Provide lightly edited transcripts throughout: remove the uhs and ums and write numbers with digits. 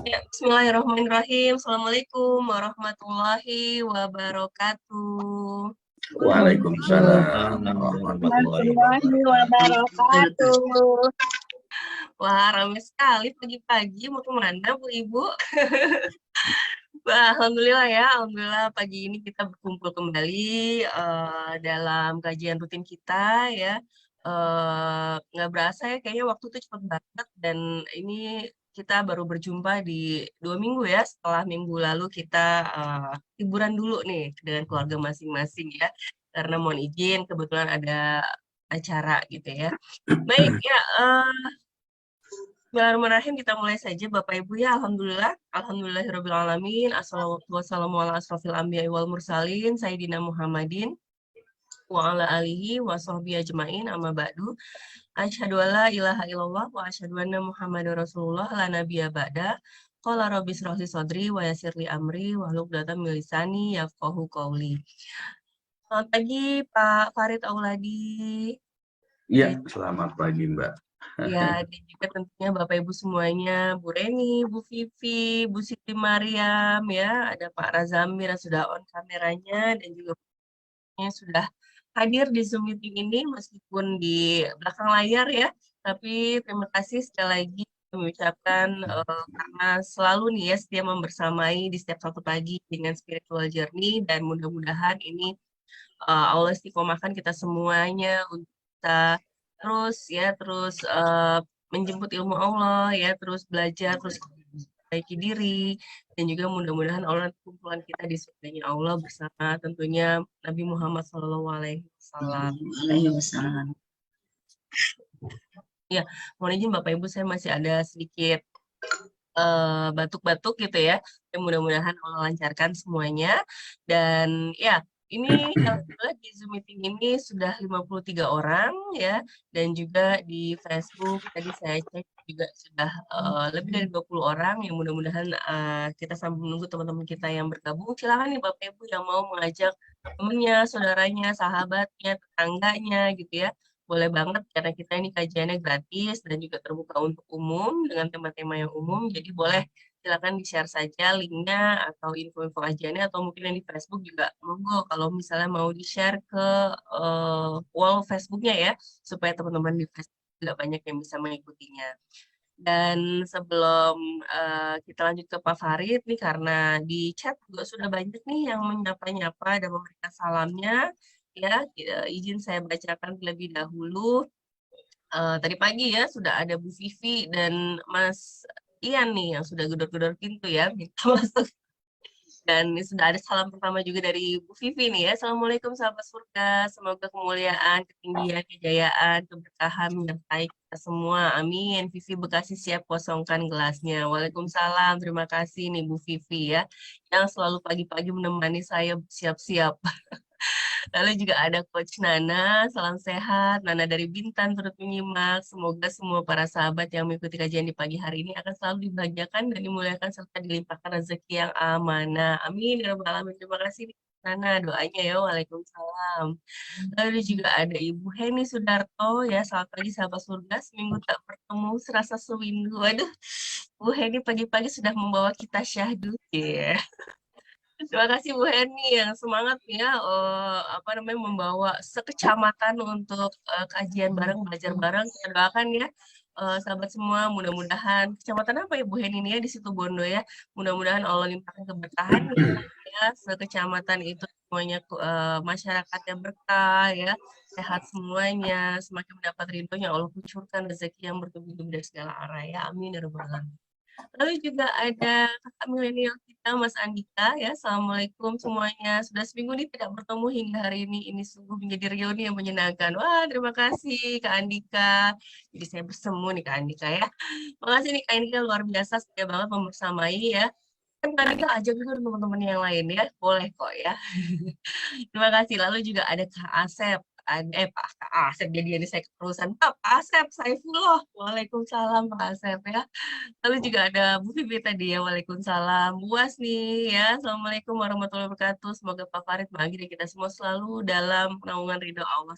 Ya, bismillahirrahmanirrahim. Assalamualaikum warahmatullahi wabarakatuh. Waalaikumsalam warahmatullahi warahmatullahi wabarakatuh. wabarakatuh. Wah, ramai sekali pagi-pagi. Mau kemana, Bu Ibu? Wah, alhamdulillah ya. Alhamdulillah pagi ini kita berkumpul kembali dalam kajian rutin kita ya. Nggak berasa ya, kayaknya waktu itu cepat banget. Dan ini kita baru berjumpa di 2 minggu ya. Setelah minggu lalu kita liburan dulu nih dengan keluarga masing-masing ya. Karena mohon izin, kebetulan ada acara gitu ya. Baik ya, Bismillahirrahmanirrahim, kita mulai saja Bapak Ibu ya. Alhamdulillah, alhamdulillahirobbilalamin. Assalamualaikum warahmatullahi wabarakatuh wal mursalin Sayyidina Muhammadin wa ala alihi wa sahbihi ajmain amma ba'du. Asyhadu alla ilaha illallah wa asyhadu anna Muhammadar Rasulullah la nabiyya ba'da. Qala rabbi shrah li sadri wa yassir li amri wa hlul 'uqdatam min lisani yafqahu qawli. Selamat pagi Pak Farid Auladi. Iya, selamat pagi Mbak. Ya, dan juga tentunya Bapak Ibu semuanya, Bu Reni, Bu Vivi, Bu Siti Mariam, ya, ada Pak Razamir yang sudah on kameranya, dan juga yang sudah hadir di Zoom meeting ini, meskipun di belakang layar ya, tapi terima kasih sekali lagi mengucapkan karena selalu nih ya setia membersamai di setiap satu pagi dengan spiritual journey, dan mudah-mudahan ini Allah istiqomahkan kita semuanya untuk kita terus menjemput ilmu Allah ya, terus belajar, terus perbaiki diri, dan juga mudah-mudahan Allah kumpulan kita di surganya Allah bersama tentunya Nabi Muhammad SAW. Ya, mohon izin Bapak Ibu, saya masih ada sedikit batuk-batuk gitu ya. Dan mudah-mudahan Allah lancarkan semuanya. Dan ya, ini alhamdulillah di Zoom meeting ini sudah 53 orang ya. Dan juga di Facebook tadi saya cek juga sudah lebih dari 20 orang, yang mudah-mudahan kita sambil menunggu teman-teman kita yang bergabung. Silakan nih Bapak Ibu yang mau mengajak temannya, saudaranya, sahabatnya, tetangganya gitu ya. Boleh banget karena kita ini kajiannya gratis dan juga terbuka untuk umum dengan tema-tema yang umum. Jadi boleh silakan di-share saja linknya atau info-info kajiannya, atau mungkin yang di Facebook juga monggo kalau misalnya mau di-share ke wall Facebooknya ya, supaya teman-teman di Facebook juga banyak yang bisa mengikutinya. Dan sebelum kita lanjut ke Pak Farid nih, karena di chat juga sudah banyak nih yang menyapa-nyapa dan memberikan salamnya. Ya, izin saya bacakan terlebih dahulu. Tadi pagi ya sudah ada Bu Vivi dan Mas Ian nih yang sudah gedor-gedor pintu ya, minta masuk. Dan sudah ada salam pertama juga dari Bu Vivi nih ya. Assalamualaikum sahabat surga, semoga kemuliaan, ketinggian, kejayaan, keberkahan menyertai kita semua. Amin. Vivi Bekasi siap kosongkan gelasnya. Waalaikumsalam, terima kasih nih Bu Vivi ya, yang selalu pagi-pagi menemani saya siap-siap. Lalu juga ada Coach Nana, salam sehat. Nana dari Bintan turut menyimak. Semoga semua para sahabat yang mengikuti kajian di pagi hari ini akan selalu dibahagiakan dan dimuliakan serta dilimpahkan rezeki yang amanah. Amin. Ya Rabbal Alamin. Terima kasih Nana doanya ya. Waalaikumsalam. Lalu juga ada Ibu Heni Sudarto ya. Selamat pagi sahabat surga. Seminggu tak bertemu serasa sewindu. Waduh, Bu Heni pagi-pagi sudah membawa kita syahdu ya. Terima kasih Bu Heni yang semangat ya, membawa sekecamatan untuk kajian bareng, belajar bareng. Kita doakan ya, sahabat semua, mudah-mudahan kecamatan apa ya Bu Heni ini ya di situ Bondo ya. Mudah-mudahan Allah limpahkan keberkahan ya, sekecamatan itu semuanya masyarakatnya berkah ya, sehat semuanya, semakin mendapat ridhonya Allah kucurkan rezeki yang bertubi-tubi dari segala arah ya. Amin ya rabbal alamin. Lalu juga ada kakak milenial kita, Mas Andika ya. Assalamualaikum semuanya. Sudah seminggu ini tidak bertemu hingga hari ini. Ini sungguh menjadi reuni yang menyenangkan. Wah, terima kasih Kak Andika. Jadi saya bersemu nih Kak Andika ya. Makasih nih Kak Andika, luar biasa setia banget membersamai ya. Kan Kak Andika ajak juga teman-teman yang lain ya. Boleh kok ya. Terima kasih. Lalu juga ada Kak Asep. Pak Asep, jadi ini saya keterusan. Pak Asep, Saifullah. Waalaikumsalam Pak Asep ya. Lalu juga ada Bu Vivi tadi ya, waalaikumsalam. Buas nih ya, assalamualaikum warahmatullahi wabarakatuh. Semoga Pak Farid Maggi dan kita semua selalu dalam naungan ridho Allah.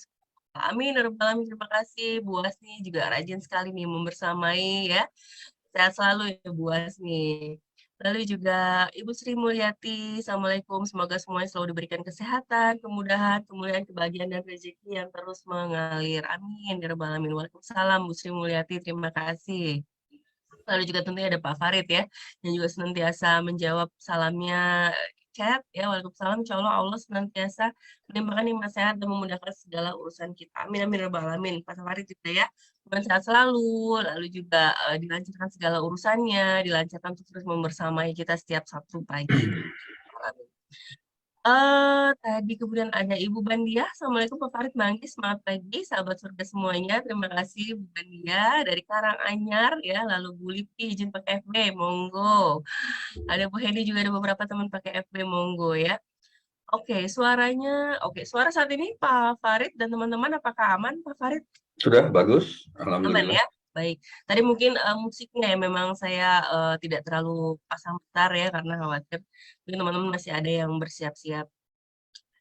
Amin, ya rabbal alamin. Terima kasih Bu Asni juga rajin sekali nih membersamai ya. Sehat selalu ya Bu Asni. Lalu juga Ibu Sri Mulyati, Assalamualaikum. Semoga semuanya selalu diberikan kesehatan, kemudahan, kemuliaan, kebahagiaan, dan rezeki yang terus mengalir. Amin. Ya rabbal alamin. Waalaikumsalam Bu Sri Mulyati, terima kasih. Lalu juga tentunya ada Pak Farid ya, yang juga senantiasa menjawab salamnya chat ya. Waalaikumsalam. Insya Allah Allah senantiasa menimpakan nikmat sehat dan memudahkan segala urusan kita. Amin amin ya rabbal alamin. Pak Farid juga ya, bukan sehat selalu, lalu juga dilancarkan segala urusannya, dilancarkan untuk terus membersamai kita setiap Sabtu pagi. Amin. Tadi kemudian ada Ibu Bandia. Assalamualaikum Pak Farid Manggis, selamat pagi sahabat surga semuanya. Terima kasih Bu Bandia dari Karanganyar ya. Lalu Bu Lipi izin pakai FB, monggo. Ada Bu Heni juga, ada beberapa teman pakai FB, monggo ya. Oke, suaranya, suara saat ini Pak Farid dan teman-teman apakah aman Pak Farid? Sudah bagus, Aman alhamdulillah. ya. Baik, tadi mungkin musiknya ya memang saya tidak terlalu pasang besar ya karena khawatir mungkin teman-teman masih ada yang bersiap-siap.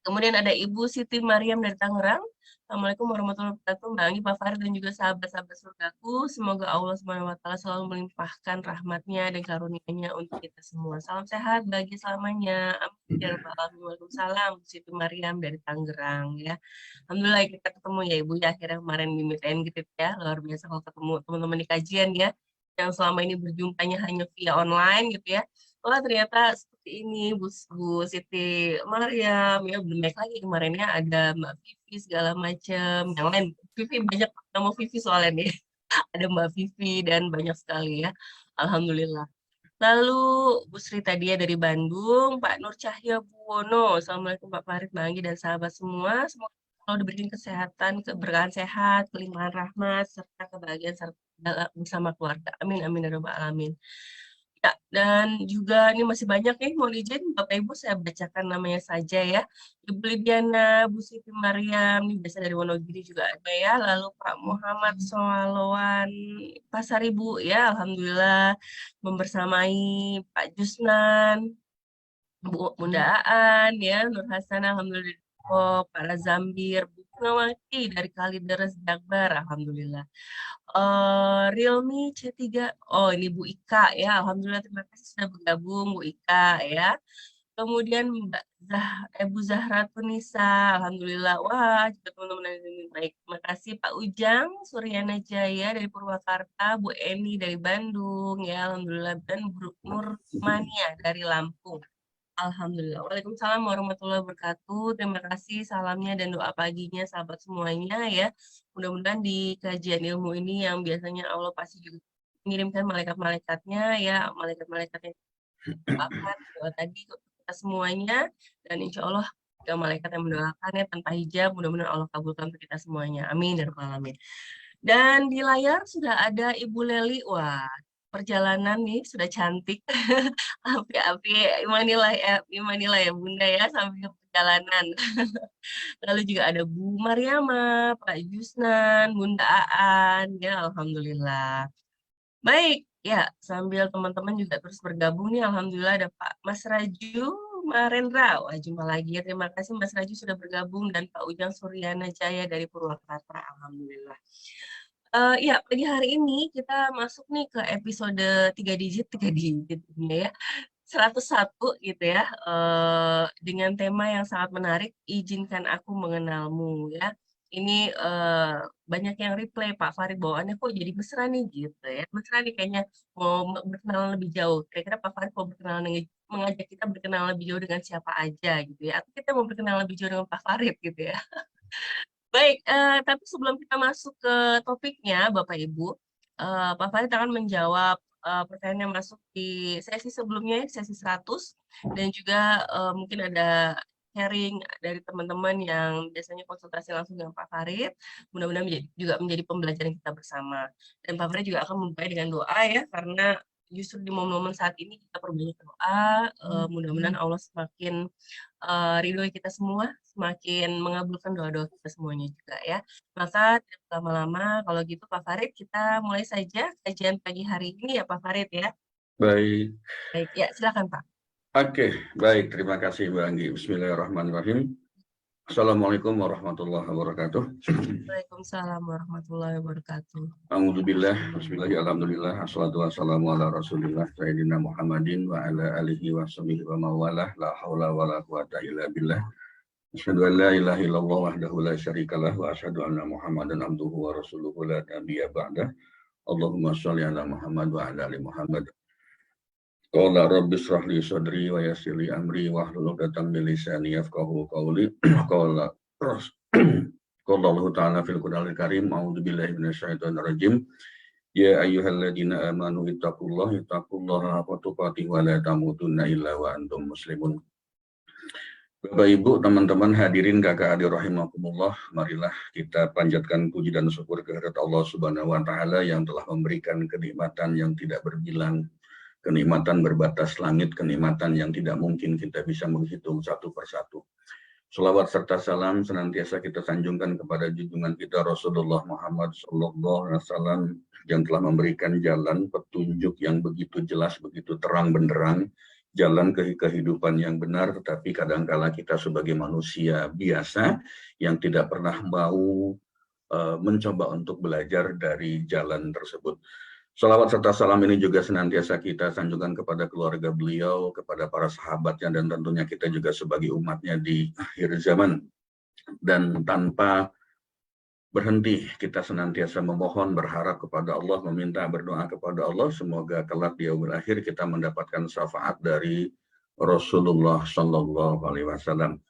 Kemudian ada Ibu Siti Mariam dari Tangerang. Assalamualaikum warahmatullahi wabarakatuh. Mbak Anggi, Pak Farid, dan juga sahabat-sahabat surgaku. Semoga Allah SWT selalu melimpahkan rahmatnya dan karunia-Nya untuk kita semua. Salam sehat bagi selamanya. Amin. Ya Rabbal Alamin. Waalaikumsalam. Bu Siti Mariam dari Tangerang ya. Alhamdulillah kita ketemu ya Ibu ya. Akhirnya kemarin di Meet and Greet ya. Luar biasa kalau ketemu teman-teman di kajian ya. Yang selama ini berjumpanya hanya via online gitu ya. Wah ternyata seperti ini Bu Siti Mariam ya, belum naik lagi kemarinnya ada Mbak Vivi segala macam yang lain. Vivi banyak nama Vivi soalnya nih. Ada Mbak Vivi dan banyak sekali ya. Alhamdulillah. Lalu Bu Sri tadi ya dari Bandung, Pak Nur Cahya Buwono. Assalamualaikum Pak Farid, Mbak Anggi dan sahabat semua. Semoga selalu diberikan kesehatan, keberkahan sehat, kelimpahan rahmat, serta kebahagiaan serta bersama keluarga. Amin amin ya rabbal alamin. Ya, dan juga ini masih banyak nih, mohon izin Bapak Ibu saya bacakan namanya saja ya. Ibu Lidiana, Bu Siti Mariam, ini biasa dari Wonogiri juga ada ya. Lalu Pak Muhammad Solawan Pasaribu ya, Alhamdulillah membersamai Pak Jusnan, Bu Mundaan ya, Nur Hasan, Alhamdulillah dari Depok, Pak Razambir, Bu Nawati dari Kalideres Jakbar, Alhamdulillah. Realme C3. Oh, ini Bu Ika ya. Alhamdulillah terima kasih sudah bergabung Bu Ika ya. Kemudian Mbak Ibu Zahra Tunisa. Alhamdulillah. Wah, juga teman-teman yang ini baik. Terima kasih Pak Ujang Suryana Jaya dari Purwakarta, Bu Eni dari Bandung ya. Alhamdulillah, dan Bu Nur Mania dari Lampung. Alhamdulillah. Waalaikumsalam warahmatullahi wabarakatuh. Terima kasih salamnya dan doa paginya sahabat semuanya ya. Mudah-mudahan di kajian ilmu ini yang biasanya Allah pasti juga mengirimkan malaikat-malaikatnya ya, malaikat-malaikat yang doakan doa tadi untuk kita semuanya, dan insya Allah juga malaikat yang mendoakan ya tanpa hijab, mudah-mudahan Allah kabulkan untuk kita semuanya. Amin ya rabbal alamin. Dan di layar sudah ada Ibu Leli. Wah, perjalanan nih sudah cantik. Api-api Imanilah ya Bunda ya sambil perjalanan. Lalu juga ada Bu Mariama, Pak Jusnan, Bunda Aan ya, Alhamdulillah. Baik, ya sambil teman-teman juga terus bergabung nih, Alhamdulillah ada Pak Mas Raju Marendra. Wah, jumpa lagi ya. Terima kasih Mas Raju sudah bergabung dan Pak Ujang Suryana Jaya dari Purwakarta. Alhamdulillah. Ya, pagi hari ini kita masuk nih ke episode 3 digit ya. 101 gitu ya, dengan tema yang sangat menarik, izinkan aku mengenalmu ya. Ini banyak yang replay Pak Farid bawaannya kok jadi mesra nih gitu ya. Mesra nih kayaknya mau berkenalan lebih jauh. Kira-kira Pak Farid mau mengajak kita berkenalan lebih jauh dengan siapa aja gitu ya. Atau kita mau berkenalan lebih jauh dengan Pak Farid gitu ya. Baik, tapi sebelum kita masuk ke topiknya, Bapak Ibu, Pak Farid akan menjawab pertanyaan yang masuk di sesi sebelumnya, sesi 100, dan juga mungkin ada sharing dari teman-teman yang biasanya konsultasi langsung dengan Pak Farid. Mudah-mudahan juga menjadi pembelajaran kita bersama. Dan Pak Farid juga akan memulai dengan doa ya, karena justru di momen-momen saat ini kita perbanyak doa, mudah-mudahan Allah semakin ridhoi kita semua, semakin mengabulkan doa-doa kita semuanya juga ya. Maka tidak lama-lama, kalau gitu Pak Farid, kita mulai saja kajian pagi hari ini ya Pak Farid ya. Baik. Baik, ya silakan Pak. Oke, baik. Terima kasih Mbak Anggi. Bismillahirrahmanirrahim. Assalamualaikum warahmatullahi wabarakatuh. Waalaikumsalam warahmatullahi wabarakatuh. Alhamdulillah, bismillah, alhamdulillah, assalatu wassalamu ala rasulillah, sayyidina Muhammadin wa ala alihi wa sahbihi wa mawalah, la hawla wa la quwata illa billah. Asyhadu an la ilaha illallah wahdahu la syarikalah wa asyhadu anna Muhammadan abduhu wa rasuluhu la nabiyya ba'dah. Allahumma sholli ala Muhammad wa ala ali Muhammad. Qala rabbi shrah li sadri wa yassir li amri wahlul 'uqdatam min lisani yafqahu qawli. Qala qala Allah ta'ala fil Qur'anil Karim, a'udzu billahi minasyaitonir rajim. Ya ayyuhalladzina amanu ittaqullaha haqqa tuqatih wa la tamutunna illa wa antum muslimun. Bapak Ibu, teman-teman hadirin kakak adik rahimakumullah, marilah kita panjatkan puji dan syukur kehadirat Allah Subhanahu wa taala yang telah memberikan kenikmatan yang tidak berbilang, kenikmatan berbatas langit, kenikmatan yang tidak mungkin kita bisa menghitung satu persatu. Shalawat serta salam senantiasa kita sanjungkan kepada junjungan kita Rasulullah Muhammad SAW yang telah memberikan jalan petunjuk yang begitu jelas, begitu terang benderang, jalan ke kehidupan yang benar, tetapi kadangkala kita sebagai manusia biasa yang tidak pernah mau mencoba untuk belajar dari jalan tersebut. Salawat serta salam ini juga senantiasa kita sanjungkan kepada keluarga beliau, kepada para sahabatnya, dan tentunya kita juga sebagai umatnya di akhir zaman. Dan tanpa berhenti, kita senantiasa memohon, berharap kepada Allah, meminta, berdoa kepada Allah, semoga kelak di yaumil akhir kita mendapatkan syafaat dari Rasulullah Shallallahu Alaihi Wasallam.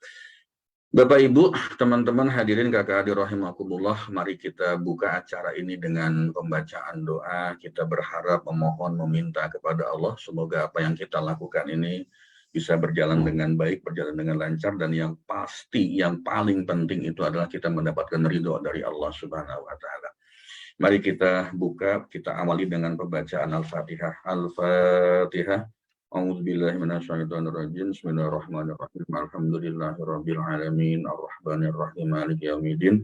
Bapak Ibu, teman-teman hadirin kakak adik rahimakumullah, mari kita buka acara ini dengan pembacaan doa. Kita berharap, memohon, meminta kepada Allah, semoga apa yang kita lakukan ini bisa berjalan dengan baik, berjalan dengan lancar, dan yang pasti, yang paling penting itu adalah kita mendapatkan ridho dari Allah Subhanahu wa Ta'ala. Mari kita buka, kita awali dengan pembacaan Al-Fatihah. Al-Fatihah. A'udzubillahi minasyaitonirrajim. Bismillahirrahmanirrahim. Alhamdulillahirabbil alamin. Arrahmanirrahim. Maliki yaumiddin.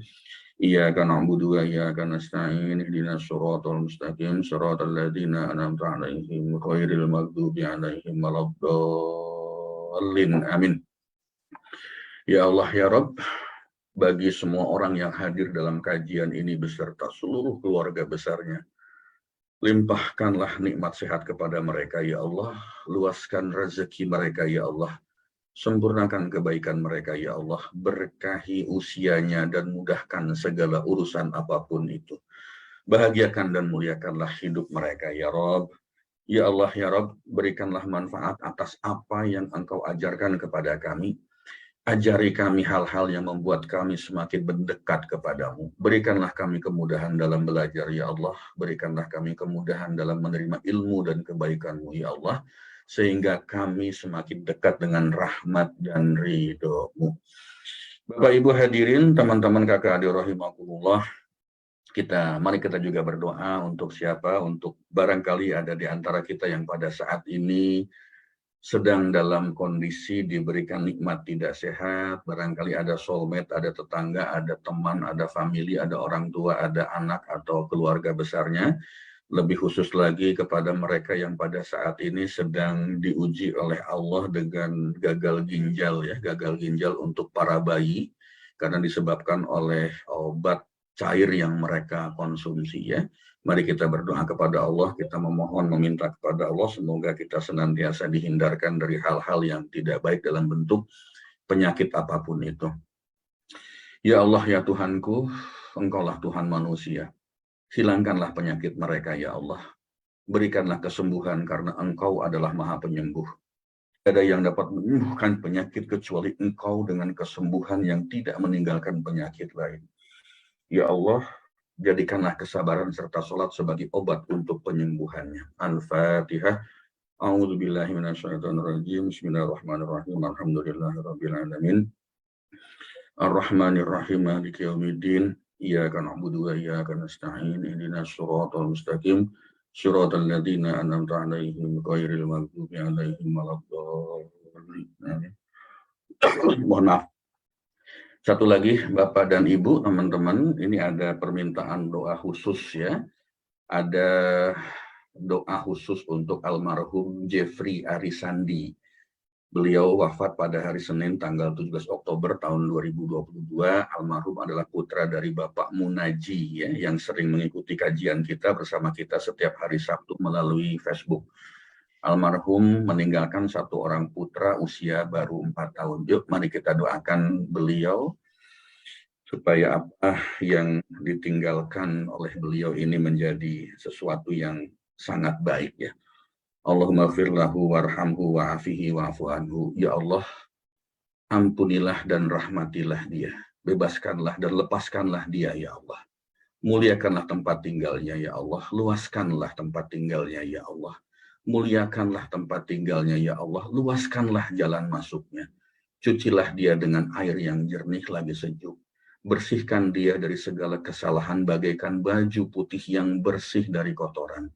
Iyyaka na'budu wa iyyaka nasta'in. Ihdinas shiratal mustaqim. Shiratal ladzina an'amta 'alaihim ghairil maghdubi 'alaihim waladdallin. Amin. Ya Allah ya Rabb, bagi semua orang yang hadir dalam kajian ini beserta seluruh keluarga besarnya, limpahkanlah nikmat sehat kepada mereka, ya Allah. Luaskan rezeki mereka, ya Allah. Sempurnakan kebaikan mereka, ya Allah. Berkahi usianya dan mudahkan segala urusan apapun itu. Bahagiakan dan muliakanlah hidup mereka, ya Rabb. Ya Allah, ya Rabb, berikanlah manfaat atas apa yang Engkau ajarkan kepada kami. Ajari kami hal-hal yang membuat kami semakin mendekat kepadamu. Berikanlah kami kemudahan dalam belajar, ya Allah. Berikanlah kami kemudahan dalam menerima ilmu dan kebaikan-Mu, ya Allah. Sehingga kami semakin dekat dengan rahmat dan ridho-Mu. Bapak Ibu hadirin, teman-teman kakak adik rahimakumullah, mari kita juga berdoa untuk siapa? Untuk barangkali ada di antara kita yang pada saat ini sedang dalam kondisi diberikan nikmat tidak sehat, barangkali ada soulmate, ada tetangga, ada teman, ada family, ada orang tua, ada anak atau keluarga besarnya. Lebih khusus lagi kepada mereka yang pada saat ini sedang diuji oleh Allah dengan gagal ginjal, ya, gagal ginjal untuk para bayi karena disebabkan oleh obat cair yang mereka konsumsi, ya. Mari kita berdoa kepada Allah, kita memohon, meminta kepada Allah, semoga kita senantiasa dihindarkan dari hal-hal yang tidak baik dalam bentuk penyakit apapun itu. Ya Allah, ya Tuhanku, Engkaulah Tuhan manusia. Hilangkanlah penyakit mereka, ya Allah. Berikanlah kesembuhan karena Engkau adalah Maha Penyembuh. Tidak ada yang dapat menyembuhkan penyakit kecuali Engkau dengan kesembuhan yang tidak meninggalkan penyakit lain. Ya Allah, jadikanlah kesabaran serta sholat sebagai obat untuk penyembuhannya. Al-Fatihah. A'udzubillahi minasyaitonirrajim. Bismillahirrahmanirrahim. Alhamdulillahirabbil alamin. Ar-Rahmanir-Rahim. Maliki yaumiddin. Iyyaka na'budu wa iyyaka nasta'in. Ihdinas shiratal mustaqim. Shiratal ladzina an'amta 'alaihim ghairil maghdubi 'alaihim waladdallin. Mohon maaf. Satu lagi, Bapak dan Ibu, teman-teman, ini ada permintaan doa khusus, ya. Ada doa khusus untuk almarhum Jeffrey Arisandi. Beliau wafat pada hari Senin tanggal 17 Oktober tahun 2022. Almarhum adalah putra dari Bapak Munaji ya, yang sering mengikuti kajian kita bersama kita setiap hari Sabtu melalui Facebook. Almarhum meninggalkan satu orang putra usia baru 4 tahun. Yuk, mari kita doakan beliau supaya apa yang ditinggalkan oleh beliau ini menjadi sesuatu yang sangat baik ya. Allahumma firlahu warhamhu wa'afihi wa'afu anhu. Ya Allah, ampunilah dan rahmatilah dia. Bebaskanlah dan lepaskanlah dia, ya Allah. Muliakanlah tempat tinggalnya, ya Allah. Luaskanlah tempat tinggalnya, ya Allah. Muliakanlah tempat tinggalnya, ya Allah. Luaskanlah jalan masuknya. Cucilah dia dengan air yang jernih lagi sejuk. Bersihkan dia dari segala kesalahan bagaikan baju putih yang bersih dari kotoran.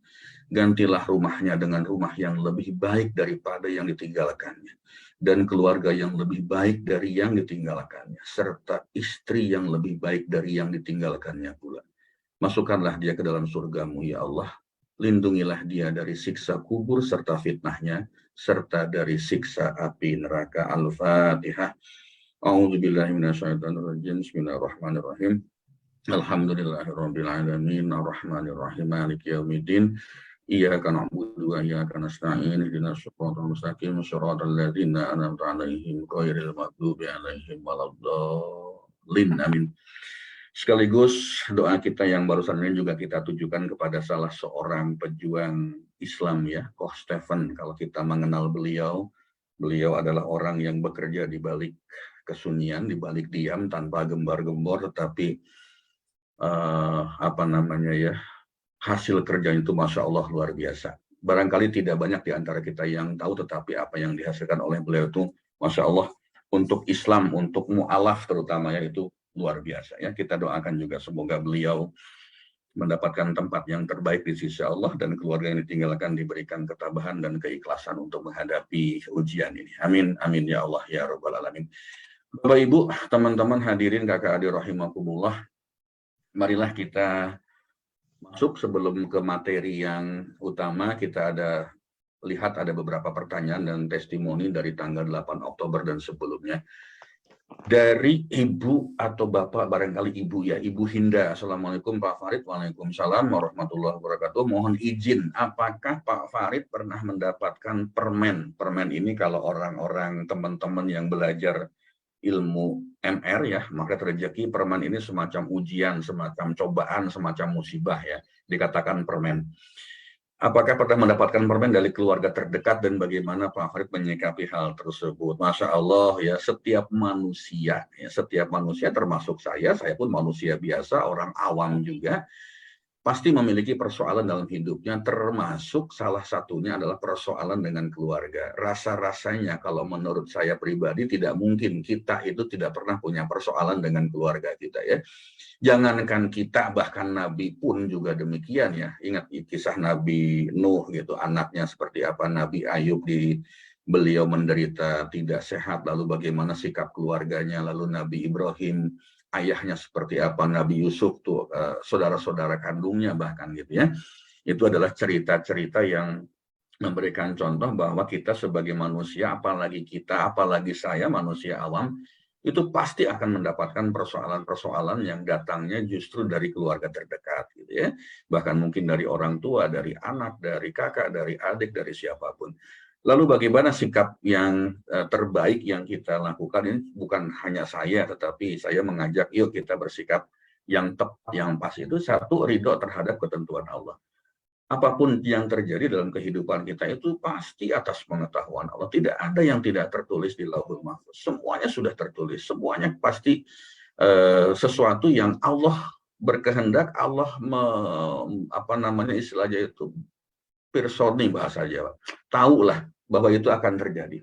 Gantilah rumahnya dengan rumah yang lebih baik daripada yang ditinggalkannya, dan keluarga yang lebih baik dari yang ditinggalkannya, serta istri yang lebih baik dari yang ditinggalkannya pula. Masukkanlah dia ke dalam surgamu, ya Allah. Lindungilah dia dari siksa kubur serta fitnahnya, serta dari siksa api neraka. Al-Fatihah. A'udzubillahi minasyaitonirrajim. Bismillahirrahmanirrahim. Alhamdulillahirabbil alamin, arrahmanirrahim, maliki yaumiddin. Iyyaka na'budu wa iyyaka nasta'in, ihdinas siratal mustaqim, siratal ladzina an'amta 'alaihim ghairil maghdubi 'alaihim waladdallin. Amin. Sekaligus doa kita yang barusan ini juga kita tujukan kepada salah seorang pejuang Islam ya, Koh Stephen. Kalau kita mengenal beliau, beliau adalah orang yang bekerja di balik kesunyian, di balik diam tanpa gembar-gembor, tetapi hasil kerja itu Masya Allah luar biasa. Barangkali tidak banyak di antara kita yang tahu, tetapi apa yang dihasilkan oleh beliau itu Masya Allah untuk Islam, untuk mu'alaf terutama ya, itu luar biasa ya. Kita doakan juga semoga beliau mendapatkan tempat yang terbaik di sisi Allah dan keluarga yang ditinggalkan diberikan ketabahan dan keikhlasan untuk menghadapi ujian ini. Amin, amin ya Allah ya Rabbal Alamin. Bapak Ibu, teman-teman hadirin kakak adik rahimakumullah, marilah kita masuk. Sebelum ke materi yang utama, kita lihat ada beberapa pertanyaan dan testimoni dari tanggal 8 Oktober dan sebelumnya. Dari Ibu atau Bapak, barangkali Ibu ya, Ibu Hinda. Assalamualaikum Pak Farid. Waalaikumsalam warahmatullahi wabarakatuh. Mohon izin, apakah Pak Farid pernah mendapatkan permen? Permen ini kalau orang-orang teman-teman yang belajar ilmu MR ya, maka rezeki, permen ini semacam ujian, semacam cobaan, semacam musibah ya, dikatakan permen. Apakah pernah mendapatkan permen dari keluarga terdekat dan bagaimana Pak Farid menyikapi hal tersebut? Masya Allah ya, setiap manusia termasuk saya pun manusia biasa, orang awam juga, pasti memiliki persoalan dalam hidupnya, termasuk salah satunya adalah persoalan dengan keluarga. Rasa-rasanya kalau menurut saya pribadi tidak mungkin kita itu tidak pernah punya persoalan dengan keluarga kita ya. Jangankan kita, bahkan Nabi pun juga demikian ya. Ingat kisah Nabi Nuh gitu, anaknya seperti apa, Nabi Ayub beliau menderita tidak sehat, lalu bagaimana sikap keluarganya, lalu Nabi Ibrahim, ayahnya seperti apa, Nabi Yusuf tuh saudara-saudara kandungnya bahkan gitu ya. Itu adalah cerita-cerita yang memberikan contoh bahwa kita sebagai manusia, apalagi saya manusia awam, itu pasti akan mendapatkan persoalan-persoalan yang datangnya justru dari keluarga terdekat gitu ya. Bahkan mungkin dari orang tua, dari anak, dari kakak, dari adik, dari siapapun. Lalu bagaimana sikap yang terbaik yang kita lakukan? Ini bukan hanya saya, tetapi saya mengajak yuk kita bersikap yang tepat, yang pas. Itu satu, ridho terhadap ketentuan Allah. Apapun yang terjadi dalam kehidupan kita itu pasti atas pengetahuan Allah. Tidak ada yang tidak tertulis di Lauhul Mahfuz. Semuanya sudah tertulis. Semuanya pasti sesuatu yang Allah berkehendak, Allah istilahnya itu personi bahasa Jawa. Tahulah bahwa itu akan terjadi.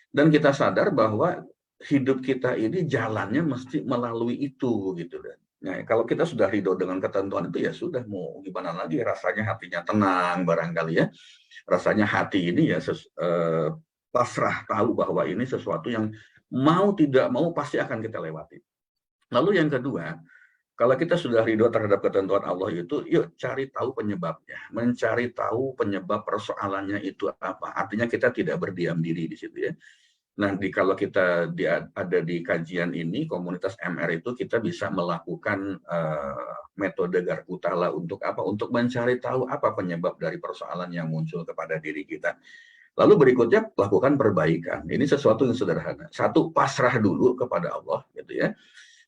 Dan kita sadar bahwa hidup kita ini jalannya mesti melalui itu gitu. Nah, kalau kita sudah ridho dengan ketentuan itu ya sudah, mau gimana lagi, rasanya hatinya tenang barangkali ya. Rasanya hati ini ya pasrah, tahu bahwa ini sesuatu yang mau tidak mau pasti akan kita lewati. Lalu yang kedua, kalau kita sudah ridho terhadap ketentuan Allah itu, yuk cari tahu penyebabnya. Mencari tahu penyebab persoalannya itu apa. Artinya kita tidak berdiam diri di situ ya. Nah, kalau kita ada di kajian ini, komunitas MR itu kita bisa melakukan metode Garputala untuk apa? Untuk mencari tahu apa penyebab dari persoalan yang muncul kepada diri kita. Lalu berikutnya lakukan perbaikan. Ini sesuatu yang sederhana. Satu, pasrah dulu kepada Allah, gitu ya.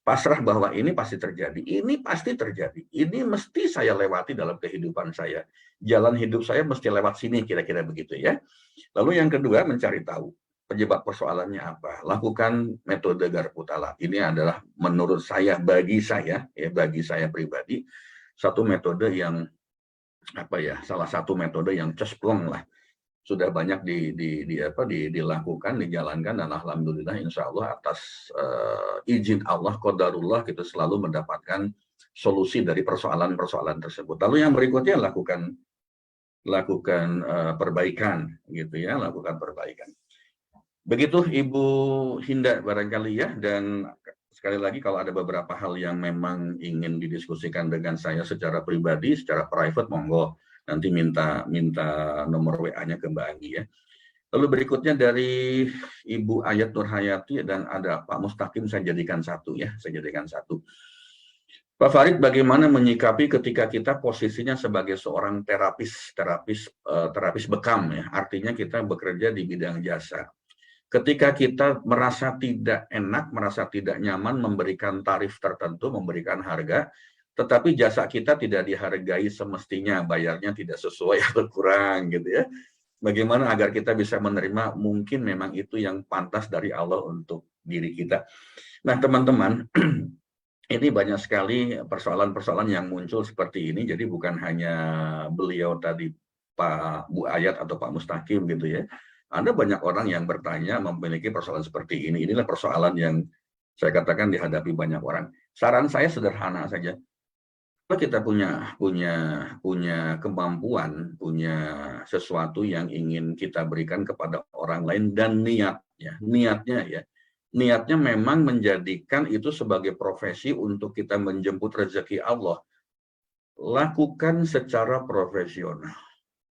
Pasrah bahwa ini pasti terjadi. Ini pasti terjadi. Ini mesti saya lewati dalam kehidupan saya. Jalan hidup saya mesti lewat sini, kira-kira begitu ya. Lalu yang kedua, mencari tahu penyebab persoalannya apa. Lakukan metode Garputala. Ini adalah menurut saya, bagi saya pribadi, satu metode yang salah satu metode yang cesplong lah. Sudah banyak dilakukan, dijalankan, dan alhamdulillah insya Allah atas izin Allah, qadarullah, kita selalu mendapatkan solusi dari persoalan-persoalan tersebut. Lalu yang berikutnya lakukan perbaikan, gitu ya, lakukan perbaikan. Begitu Ibu Hinda barangkali ya, dan sekali lagi kalau ada beberapa hal yang memang ingin didiskusikan dengan saya secara pribadi, secara private, monggo nanti minta nomor WA-nya ke Mbak Anggi ya. Lalu berikutnya dari Ibu Ayat Nurhayati dan ada Pak Mustaqim, saya jadikan satu ya, Pak Farid, bagaimana menyikapi ketika kita posisinya sebagai seorang terapis bekam ya, artinya kita bekerja di bidang jasa. Ketika kita merasa tidak enak, merasa tidak nyaman memberikan tarif tertentu, memberikan harga, tetapi jasa kita tidak dihargai semestinya, bayarnya tidak sesuai atau kurang gitu ya. Bagaimana agar kita bisa menerima mungkin memang itu yang pantas dari Allah untuk diri kita. Nah teman-teman, ini banyak sekali persoalan-persoalan yang muncul seperti ini, jadi bukan hanya beliau tadi, Bu Ayat atau Pak Mustaqim gitu ya. Ada banyak orang yang bertanya memiliki persoalan seperti ini. Inilah persoalan yang saya katakan dihadapi banyak orang. Saran saya sederhana saja. Kalau kita punya kemampuan, punya sesuatu yang ingin kita berikan kepada orang lain, dan niatnya memang menjadikan itu sebagai profesi untuk kita menjemput rezeki Allah. Lakukan secara profesional.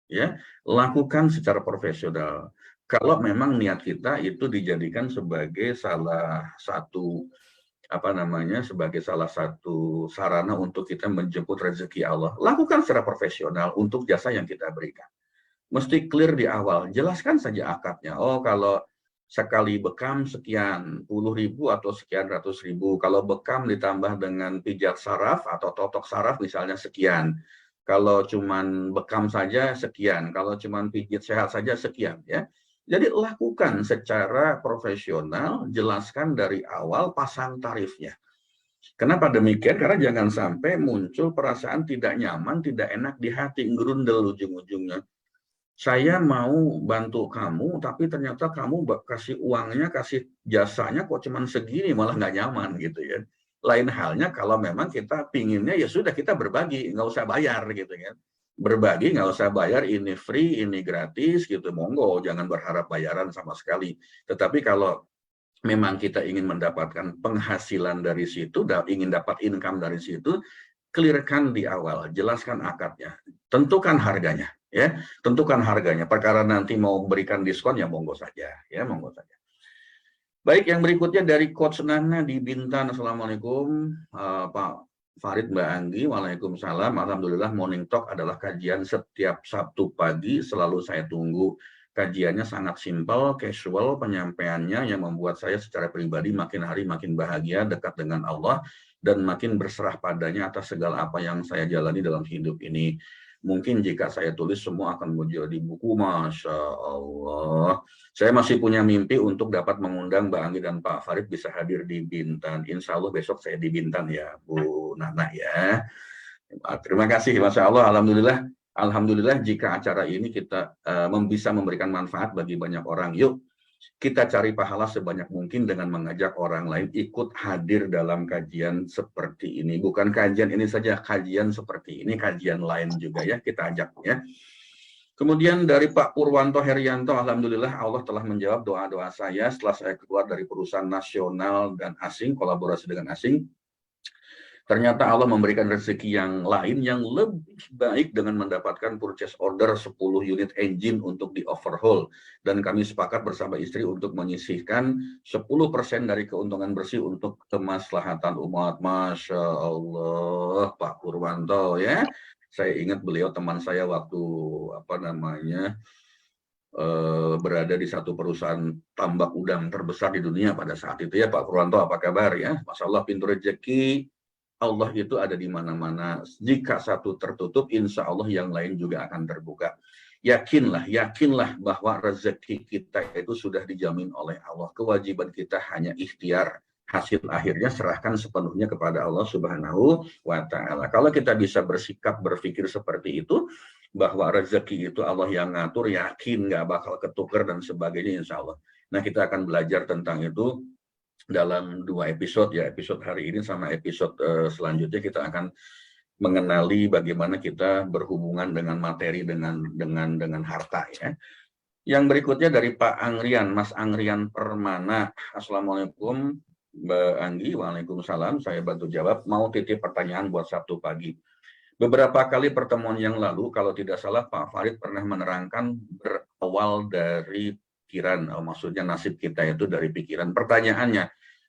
Ya, lakukan secara profesional. Kalau memang niat kita itu dijadikan sebagai salah satu sarana untuk kita menjemput rezeki Allah, lakukan secara profesional untuk jasa yang kita berikan. Mesti clear di awal, jelaskan saja akadnya. Oh, kalau sekali bekam sekian puluh ribu atau sekian ratus ribu, kalau bekam ditambah dengan pijat saraf atau totok saraf misalnya sekian. Kalau cuman bekam saja sekian, kalau cuman pijit sehat saja sekian ya. Jadi lakukan secara profesional, jelaskan dari awal, pasang tarifnya. Kenapa demikian? Karena jangan sampai muncul perasaan tidak nyaman, tidak enak di hati, ngerundel ujung-ujungnya. Saya mau bantu kamu, tapi ternyata kamu kasih uangnya, kasih jasanya kok cuman segini, malah nggak nyaman gitu ya. Lain halnya kalau memang kita pinginnya ya sudah kita berbagi, nggak usah bayar gitu kan. Berbagi nggak usah bayar, ini free, ini gratis gitu, monggo, jangan berharap bayaran sama sekali. Tetapi kalau memang kita ingin mendapatkan penghasilan dari situ, ingin dapat income dari situ, clearkan di awal, jelaskan akadnya, tentukan harganya, ya, tentukan harganya. Perkara nanti mau berikan diskon ya monggo saja, ya monggo saja. Baik, yang berikutnya dari Coach Nana di Bintan. Assalamualaikum Pak Farid, Mbak Anggi. Waalaikumsalam. Alhamdulillah, Morning Talk adalah kajian setiap Sabtu pagi. Selalu saya tunggu. Kajiannya sangat simpel, casual, penyampaiannya yang membuat saya secara pribadi makin hari makin bahagia, dekat dengan Allah, dan makin berserah padanya atas segala apa yang saya jalani dalam hidup ini. Mungkin jika saya tulis semua akan menjadi buku, Masya Allah. Saya masih punya mimpi untuk dapat mengundang Mbak Anggi dan Pak Farid bisa hadir di Bintan. Insya Allah besok saya di Bintan ya, Bu Nana ya. Terima kasih, Masya Allah. Alhamdulillah jika acara ini kita bisa memberikan manfaat bagi banyak orang. Yuk, kita cari pahala sebanyak mungkin dengan mengajak orang lain ikut hadir dalam kajian seperti ini. Bukan kajian ini saja, kajian seperti ini, kajian lain juga ya, kita ajak ya. Kemudian dari Pak Purwanto Herianto, alhamdulillah Allah telah menjawab doa-doa saya setelah saya keluar dari perusahaan nasional dan asing, kolaborasi dengan asing. Ternyata Allah memberikan rezeki yang lain yang lebih baik dengan mendapatkan purchase order 10 unit engine untuk di overhaul. Dan kami sepakat bersama istri untuk menyisihkan 10% dari keuntungan bersih untuk kemaslahatan umat. Masya Allah, Pak Purwanto ya. Saya ingat beliau teman saya waktu berada di satu perusahaan tambak udang terbesar di dunia pada saat itu ya Pak Purwanto, apa kabar ya? Masya Allah, pintu rezeki Allah itu ada di mana-mana. Jika satu tertutup, insya Allah yang lain juga akan terbuka. Yakinlah bahwa rezeki kita itu sudah dijamin oleh Allah. Kewajiban kita hanya ikhtiar. Hasil akhirnya serahkan sepenuhnya kepada Allah Subhanahu wa Ta'ala. Kalau kita bisa bersikap, berpikir seperti itu, bahwa rezeki itu Allah yang ngatur, yakin nggak bakal ketukar dan sebagainya, insya Allah. Nah, kita akan belajar tentang itu dalam 2 episode ya, episode hari ini sama episode selanjutnya kita akan mengenali bagaimana kita berhubungan dengan materi, dengan harta ya. Yang berikutnya dari Pak Angrian, Mas Angrian Permana. Assalamualaikum Mbak Anggi. Waalaikumsalam, saya bantu jawab. Mau titip pertanyaan buat Sabtu pagi. Beberapa kali pertemuan yang lalu, kalau tidak salah Pak Farid pernah menerangkan berawal dari pikiran, maksudnya nasib kita itu dari pikiran. Pertanyaannya,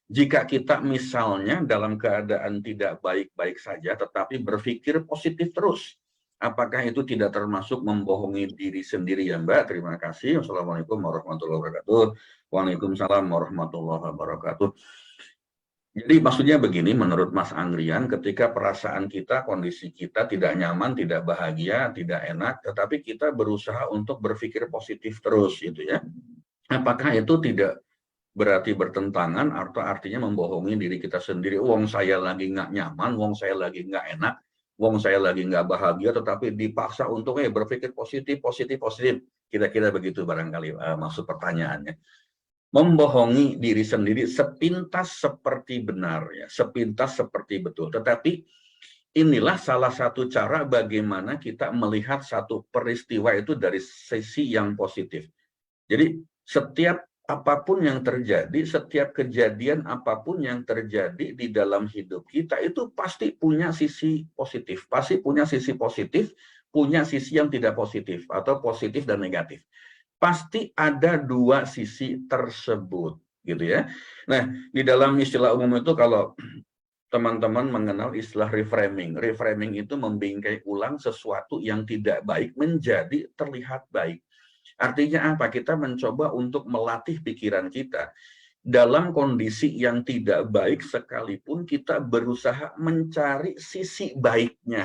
jika kita misalnya dalam keadaan tidak baik-baik saja, tetapi berpikir positif terus, apakah itu tidak termasuk membohongi diri sendiri ya Mbak? Terima kasih. Wassalamualaikum warahmatullahi wabarakatuh. Waalaikumsalam warahmatullahi wabarakatuh. Jadi maksudnya begini, menurut Mas Anggrian, ketika perasaan kita, kondisi kita tidak nyaman, tidak bahagia, tidak enak, tetapi kita berusaha untuk berpikir positif terus, gitu ya. Apakah itu tidak berarti bertentangan atau artinya membohongi diri kita sendiri? Wong saya lagi nggak nyaman, wong saya lagi nggak enak, wong saya lagi nggak bahagia, tetapi dipaksa untuk berpikir positif. Kira-kira begitu barangkali maksud pertanyaannya. Membohongi diri sendiri sepintas seperti benar ya, sepintas seperti betul. Tetapi inilah salah satu cara bagaimana kita melihat satu peristiwa itu dari sisi yang positif. Jadi setiap apapun yang terjadi, setiap kejadian apapun yang terjadi di dalam hidup kita itu pasti punya sisi positif, pasti punya sisi positif, punya sisi yang tidak positif atau positif dan negatif. Pasti ada 2 sisi tersebut, gitu ya. Nah, di dalam istilah umum itu kalau teman-teman mengenal istilah reframing. Reframing itu membingkai ulang sesuatu yang tidak baik menjadi terlihat baik. Artinya apa? Kita mencoba untuk melatih pikiran kita. Dalam kondisi yang tidak baik sekalipun kita berusaha mencari sisi baiknya.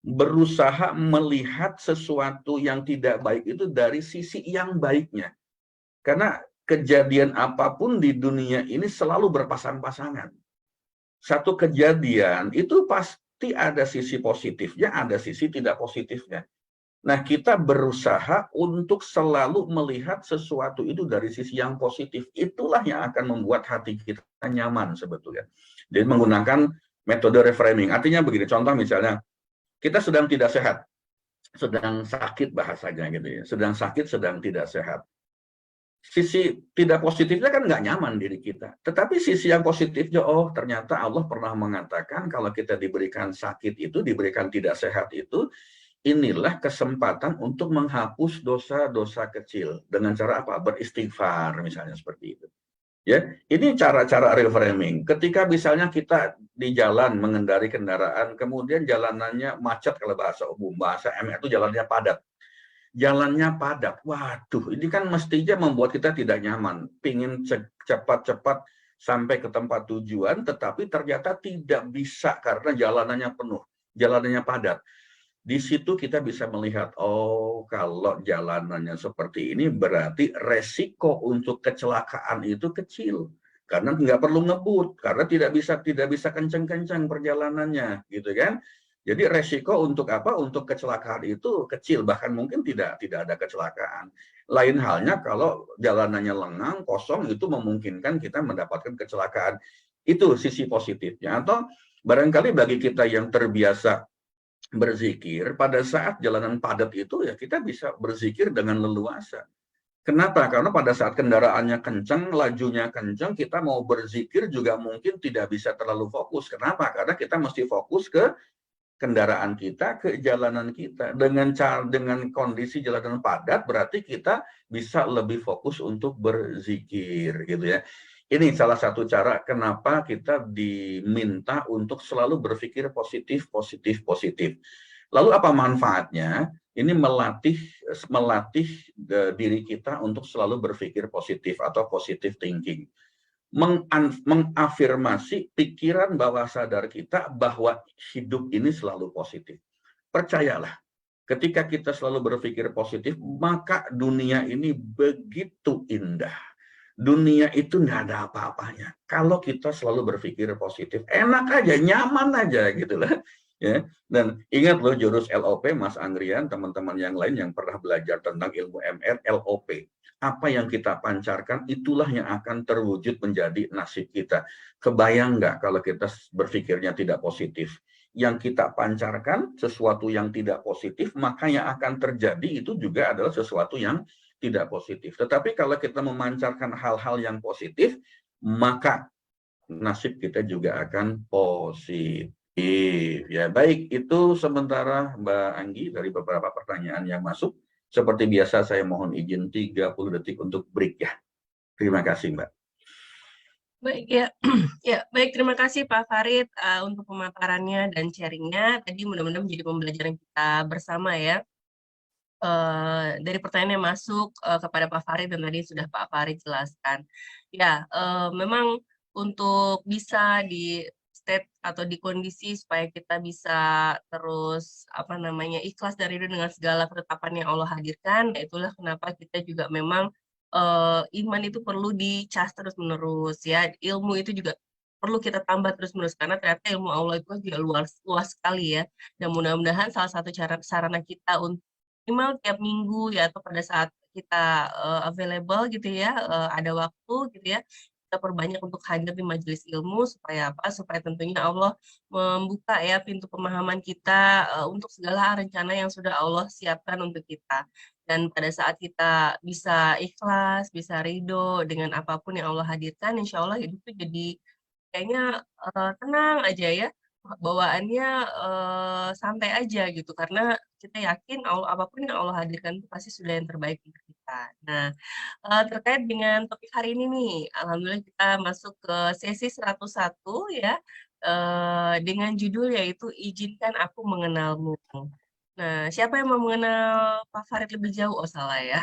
Berusaha melihat sesuatu yang tidak baik itu dari sisi yang baiknya. Karena kejadian apapun di dunia ini selalu berpasang-pasangan. Satu kejadian itu pasti ada sisi positifnya, ada sisi tidak positifnya. Nah, kita berusaha untuk selalu melihat sesuatu itu dari sisi yang positif. Itulah yang akan membuat hati kita nyaman sebetulnya. Jadi menggunakan metode reframing. Artinya begini, contoh misalnya, kita sedang tidak sehat, sedang sakit bahasanya gitu ya, sedang sakit, sedang tidak sehat. Sisi tidak positifnya kan nggak nyaman diri kita, tetapi sisi yang positifnya, oh ternyata Allah pernah mengatakan kalau kita diberikan sakit itu, diberikan tidak sehat itu, inilah kesempatan untuk menghapus dosa-dosa kecil dengan cara apa? Beristighfar misalnya seperti itu. Ya, ini cara-cara reframing. Ketika misalnya kita di jalan mengendari kendaraan, kemudian jalanannya macet kalau bahasa umum, bahasa MR itu jalannya padat. Jalannya padat, waduh, ini kan mestinya membuat kita tidak nyaman. Pingin cepat-cepat sampai ke tempat tujuan, tetapi ternyata tidak bisa karena jalanannya penuh, jalanannya padat. Di situ kita bisa melihat, oh kalau jalanannya seperti ini berarti resiko untuk kecelakaan itu kecil. Karena nggak perlu ngebut, karena tidak bisa kencang-kencang perjalanannya, gitu kan. Jadi resiko untuk apa? Untuk kecelakaan itu kecil, bahkan mungkin tidak ada kecelakaan. Lain halnya kalau jalanannya lengang, kosong, itu memungkinkan kita mendapatkan kecelakaan. Itu sisi positifnya. Atau barangkali bagi kita yang terbiasa berzikir, pada saat jalanan padat itu ya kita bisa berzikir dengan leluasa. Kenapa? Karena pada saat kendaraannya kencang, lajunya kencang, kita mau berzikir juga mungkin tidak bisa terlalu fokus. Kenapa? Karena kita mesti fokus ke kendaraan kita, ke jalanan kita. Dengan kondisi jalanan padat, berarti kita bisa lebih fokus untuk berzikir, gitu ya. Ini salah satu cara kenapa kita diminta untuk selalu berpikir positif, positif, positif. Lalu apa manfaatnya? Ini melatih diri kita untuk selalu berpikir positif atau positive thinking. Mengafirmasi pikiran bawah sadar kita bahwa hidup ini selalu positif. Percayalah, ketika kita selalu berpikir positif, maka dunia ini begitu indah. Dunia itu nggak ada apa-apanya. Kalau kita selalu berpikir positif, enak aja, nyaman aja gitu lah. Ya. Dan ingat loh jurus LOP, Mas Andrian, teman-teman yang lain yang pernah belajar tentang ilmu MR, LOP. Apa yang kita pancarkan, itulah yang akan terwujud menjadi nasib kita. Kebayang nggak kalau kita berpikirnya tidak positif? Yang kita pancarkan sesuatu yang tidak positif, maka yang akan terjadi itu juga adalah sesuatu yang tidak positif. Tetapi kalau kita memancarkan hal-hal yang positif, maka nasib kita juga akan positif. Ya, baik, itu sementara Mbak Anggi dari beberapa pertanyaan yang masuk. Seperti biasa saya mohon izin 30 detik untuk break ya. Terima kasih, Mbak. Baik ya, ya baik terima kasih Pak Farid untuk pemaparannya dan sharingnya. Tadi mudah-mudahan menjadi pembelajaran kita bersama ya. Dari pertanyaan yang masuk kepada Pak Farid dan tadi sudah Pak Farid jelaskan. Ya, memang untuk bisa di state atau di kondisi supaya kita bisa terus apa namanya ikhlas dan ridho dengan segala ketetapan yang Allah hadirkan, itulah kenapa kita juga memang iman itu perlu dicas terus menerus ya, ilmu itu juga perlu kita tambah terus menerus karena ternyata ilmu Allah itu juga luas luas sekali ya. Dan mudah-mudahan salah satu cara sarana kita untuk minimal tiap minggu ya atau pada saat kita available gitu ya, ada waktu gitu ya, kita perbanyak untuk hadir di majelis ilmu supaya apa? Supaya tentunya Allah membuka ya pintu pemahaman kita untuk segala rencana yang sudah Allah siapkan untuk kita. Dan pada saat kita bisa ikhlas, bisa ridho dengan apapun yang Allah hadirkan, insya Allah hidup itu jadi kayaknya tenang aja ya, bawaannya santai aja gitu karena kita yakin Allah apapun yang Allah hadirkan itu pasti sudah yang terbaik untuk kita. Nah, terkait dengan topik hari ini nih, alhamdulillah kita masuk ke sesi 101 ya, dengan judul yaitu Izinkan Aku Mengenalmu. Nah, siapa yang mau mengenal Pak Farid lebih jauh? Oh, salah ya.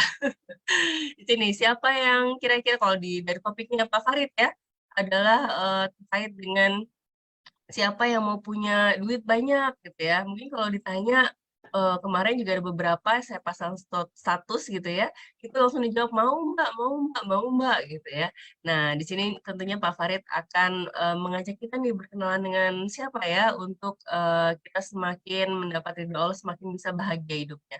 Di sini, siapa yang kira-kira kalau dari topiknya Pak Farid ya, adalah terkait dengan siapa yang mau punya duit banyak gitu ya. Mungkin kalau ditanya kemarin juga ada beberapa saya pasang status gitu ya, itu langsung dijawab mau mbak, mau mbak, mau mbak gitu ya. Nah di sini tentunya Pak Farid akan mengajak kita nih berkenalan dengan siapa ya untuk kita semakin mendapat ridho Allah, semakin bisa bahagia hidupnya.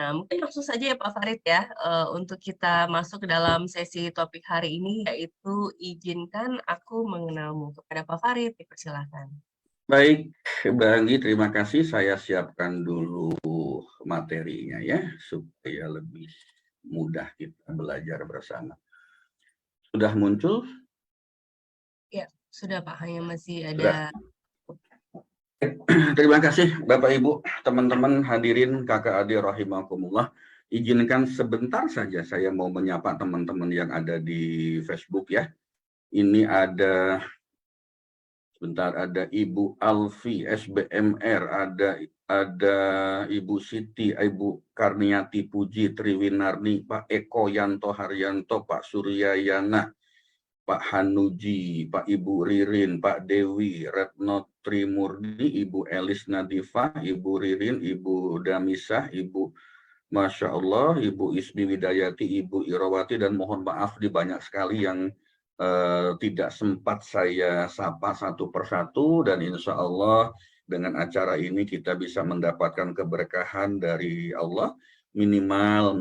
Nah mungkin langsung saja ya Pak Farid ya untuk kita masuk ke dalam sesi topik hari ini yaitu izinkan aku mengenalmu. Kepada Pak Farid, dipersilakan. Baik, Mbak Anggi, terima kasih. Saya siapkan dulu materinya ya, supaya lebih mudah kita belajar bersama. Sudah muncul? Ya, sudah Pak, hanya masih Sudah. ada. Terima kasih Bapak Ibu, teman-teman hadirin kakak adik rahimakumullah. Izinkan sebentar saja saya mau menyapa teman-teman yang ada di Facebook ya. Ini ada sebentar, ada Ibu Alfi SBMR, ada Ibu Siti, Ibu Karniati Puji, Triwinarni, Pak Eko Yanto Haryanto, Pak Suryayana, Pak Hanuji, Pak Ibu Ririn, Pak Dewi, Retno Trimurni, Ibu Elis Nadifa, Ibu Ririn, Ibu Damisah, Ibu Masya Allah, Ibu Ismi Widayati, Ibu Irawati, dan mohon maaf di banyak sekali yang tidak sempat saya sapa satu persatu, dan insya Allah dengan acara ini kita bisa mendapatkan keberkahan dari Allah. Minimal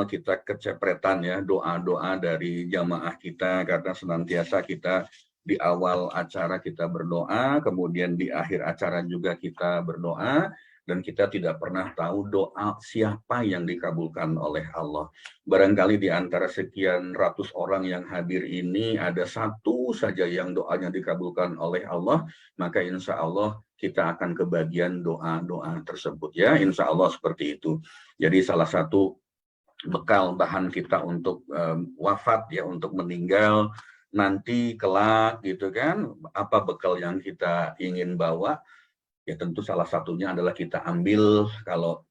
kita kecepretan ya doa-doa dari jamaah kita, karena senantiasa kita di awal acara kita berdoa, kemudian di akhir acara juga kita berdoa, dan kita tidak pernah tahu doa siapa yang dikabulkan oleh Allah. Barangkali di antara sekian ratus orang yang hadir ini ada satu saja yang doanya dikabulkan oleh Allah, maka insya Allah kita akan kebagian doa-doa tersebut ya, insya Allah seperti itu. Jadi salah satu bekal bahan kita untuk wafat ya, untuk meninggal nanti kelak gitu kan, apa bekal yang kita ingin bawa ya, tentu salah satunya adalah kita ambil, kalau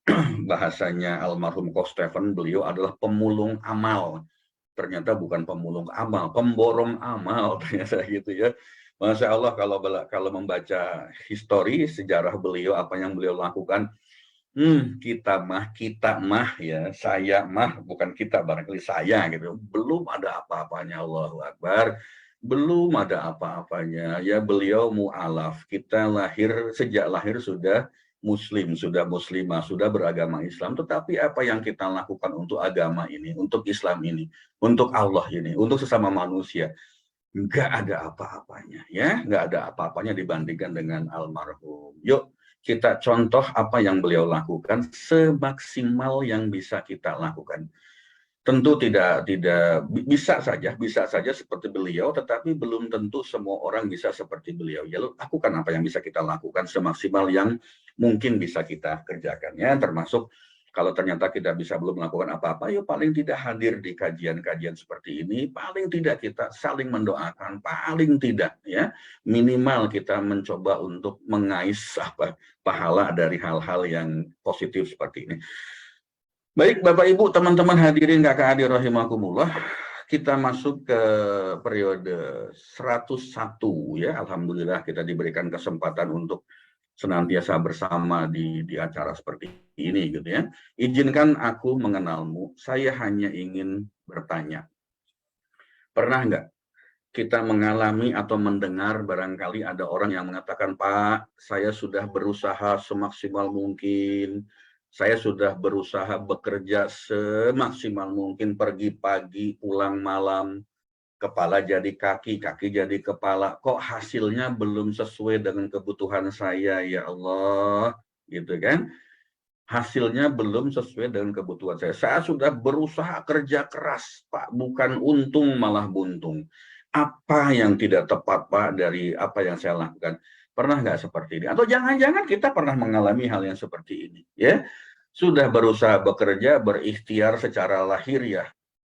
bahasanya almarhum Coach Stephen, beliau adalah pemulung amal. Ternyata bukan pemulung amal, pemborong amal ternyata gitu ya. Masya Allah, kalau membaca histori sejarah beliau, apa yang beliau lakukan, kita mah ya, saya mah, bukan kita, barangkali saya gitu, belum ada apa-apanya, Allahu Akbar, belum ada apa-apanya ya. Beliau mu'alaf, kita sejak lahir sudah muslim, sudah muslimah, sudah beragama Islam, tetapi apa yang kita lakukan untuk agama ini, untuk Islam ini, untuk Allah ini, untuk sesama manusia, nggak ada apa-apanya ya, nggak ada apa-apanya dibandingkan dengan almarhum. Yuk kita contoh apa yang beliau lakukan semaksimal yang bisa kita lakukan. Tentu tidak bisa saja seperti beliau, tetapi belum tentu semua orang bisa seperti beliau. Ya, lakukan apa yang bisa kita lakukan semaksimal yang mungkin bisa kita kerjakan ya, termasuk kalau ternyata kita belum melakukan apa-apa, yuk paling tidak hadir di kajian-kajian seperti ini, paling tidak kita saling mendoakan, paling tidak ya, minimal kita mencoba untuk mengais pahala dari hal-hal yang positif seperti ini. Baik Bapak Ibu, teman-teman hadirin kakak adik rahimakumullah, kita masuk ke periode 101 ya. Alhamdulillah kita diberikan kesempatan untuk senantiasa bersama di acara seperti ini gitu ya. Izinkan aku mengenalmu, saya hanya ingin bertanya. Pernah nggak kita mengalami atau mendengar barangkali ada orang yang mengatakan, Pak, saya sudah berusaha semaksimal mungkin, saya sudah berusaha bekerja semaksimal mungkin, pergi pagi, pulang malam, kepala jadi kaki, kaki jadi kepala, kok hasilnya belum sesuai dengan kebutuhan saya, ya Allah, gitu kan? Hasilnya belum sesuai dengan kebutuhan saya. Saya sudah berusaha kerja keras, Pak, bukan untung malah buntung. Apa yang tidak tepat, Pak, dari apa yang saya lakukan? Pernah nggak seperti ini? Atau jangan-jangan kita pernah mengalami hal yang seperti ini, ya? Sudah berusaha bekerja, berikhtiar secara lahiriah,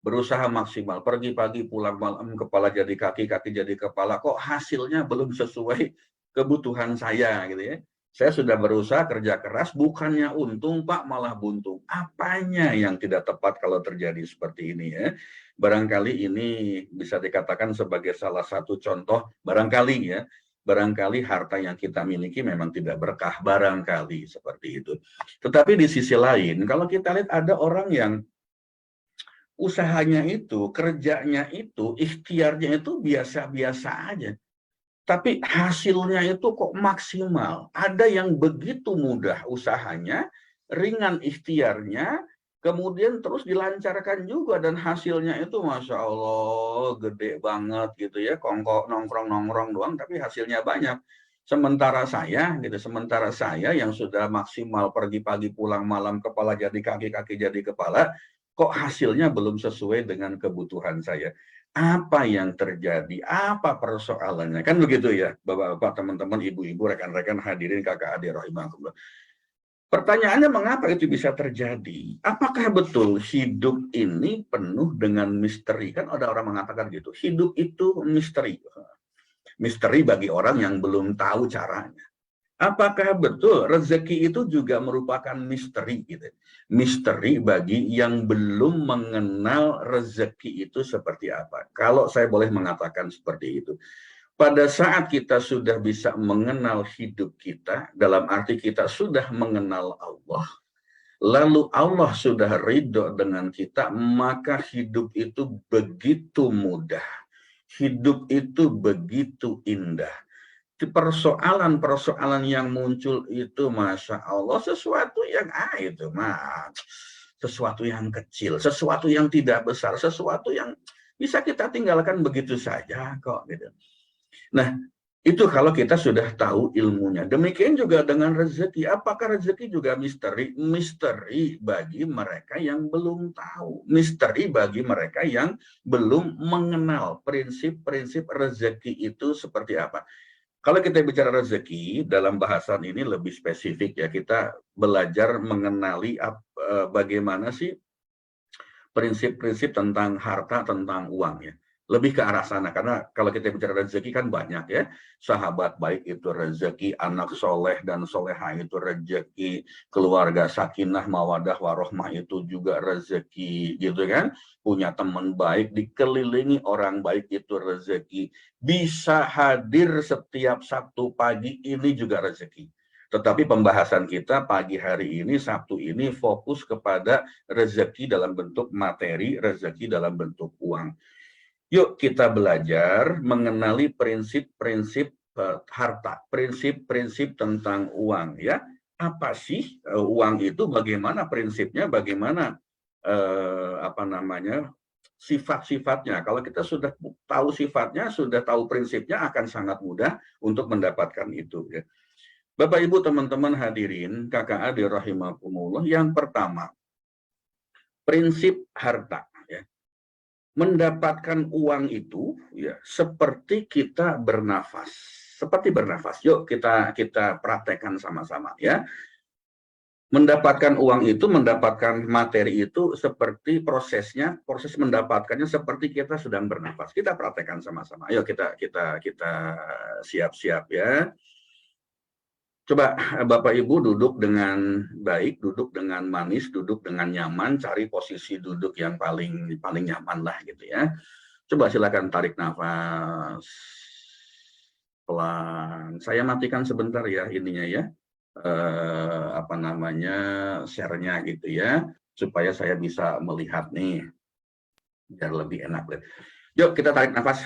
berusaha maksimal, pergi pagi, pulang malam, kepala jadi kaki, kaki jadi kepala, kok hasilnya belum sesuai kebutuhan saya, gitu ya? Saya sudah berusaha kerja keras, bukannya untung, Pak, malah buntung. Apanya yang tidak tepat kalau terjadi seperti ini ya? Barangkali ini bisa dikatakan sebagai salah satu contoh, barangkali ya, barangkali harta yang kita miliki memang tidak berkah, barangkali seperti itu. Tetapi di sisi lain, kalau kita lihat ada orang yang usahanya itu, kerjanya itu, ikhtiarnya itu biasa-biasa aja. Tapi hasilnya itu kok maksimal. Ada yang begitu mudah usahanya, ringan ikhtiarnya, kemudian terus dilancarkan juga, dan hasilnya itu Masya Allah gede banget gitu ya, kongkok nongkrong-nongkrong doang, tapi hasilnya banyak. Sementara saya yang sudah maksimal pergi pagi pulang malam, kepala jadi kaki, kaki jadi kepala, kok hasilnya belum sesuai dengan kebutuhan saya. Apa yang terjadi? Apa persoalannya? Kan begitu ya, Bapak-bapak, teman-teman, ibu-ibu, rekan-rekan hadirin kakak adik rahimakumullah. Pertanyaannya, mengapa itu bisa terjadi? Apakah betul hidup ini penuh dengan misteri? Kan ada orang mengatakan gitu, hidup itu misteri. Misteri bagi orang yang belum tahu caranya. Apakah betul rezeki itu juga merupakan misteri gitu? Misteri bagi yang belum mengenal rezeki itu seperti apa. Kalau saya boleh mengatakan seperti itu. Pada saat kita sudah bisa mengenal hidup kita, dalam arti kita sudah mengenal Allah, lalu Allah sudah ridho dengan kita, maka hidup itu begitu mudah. Hidup itu begitu indah. Persoalan-persoalan yang muncul itu Masya Allah sesuatu yang sesuatu yang kecil, sesuatu yang tidak besar, sesuatu yang bisa kita tinggalkan begitu saja kok gitu. Nah, Itu kalau kita sudah tahu ilmunya. Demikian juga dengan rezeki. Apakah rezeki juga misteri? Misteri bagi mereka yang belum tahu. Misteri bagi mereka yang belum mengenal prinsip-prinsip rezeki itu seperti apa. Kalau kita bicara rezeki, dalam bahasan ini lebih spesifik ya, kita belajar mengenali bagaimana sih prinsip-prinsip tentang harta, tentang uang ya. Lebih ke arah sana, karena kalau kita bicara rezeki kan banyak ya. Sahabat baik itu rezeki, anak soleh dan soleha itu rezeki, keluarga sakinah, mawadah, warohmah itu juga rezeki gitu kan. Punya teman baik, dikelilingi orang baik itu rezeki. Bisa hadir setiap Sabtu pagi ini juga rezeki. Tetapi pembahasan kita pagi hari ini, Sabtu ini, fokus kepada rezeki dalam bentuk materi, rezeki dalam bentuk uang. Yuk kita belajar mengenali prinsip-prinsip harta, prinsip-prinsip tentang uang ya. Apa sih uang itu? Bagaimana prinsipnya? Bagaimana sifat-sifatnya? Kalau kita sudah tahu sifatnya, sudah tahu prinsipnya, akan sangat mudah untuk mendapatkan itu. Ya. Bapak Ibu teman-teman hadirin, KKA rahimakumullah. Yang pertama, prinsip harta. Mendapatkan uang itu ya seperti kita bernafas, seperti bernafas. Yuk kita praktekkan sama-sama ya. Mendapatkan uang itu, mendapatkan materi itu seperti prosesnya, proses mendapatkannya seperti kita sedang bernafas. Kita praktekkan sama-sama. Ayo kita siap-siap ya. Coba Bapak Ibu duduk dengan baik, duduk dengan manis, duduk dengan nyaman, cari posisi duduk yang paling nyaman lah gitu ya. Coba silakan tarik nafas pelan. Saya matikan sebentar ya ininya ya. Share-nya gitu ya, supaya saya bisa melihat nih biar lebih enak. Yuk kita tarik nafas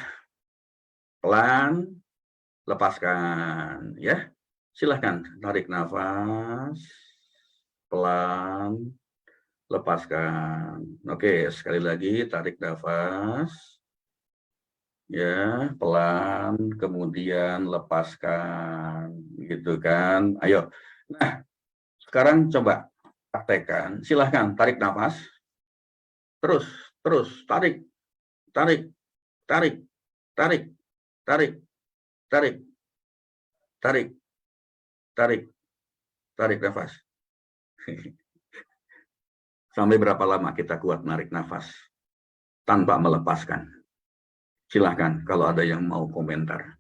pelan, lepaskan ya. Silahkan tarik nafas pelan, lepaskan. Oke, sekali lagi tarik nafas ya, pelan, kemudian lepaskan gitu kan. Ayo. Nah, sekarang coba praktekkan. Silahkan tarik nafas. Terus tarik, tarik, tarik, tarik, tarik, tarik, tarik, tarik, tarik nafas. Sampai berapa lama kita kuat narik nafas tanpa melepaskan? Silahkan kalau ada yang mau komentar.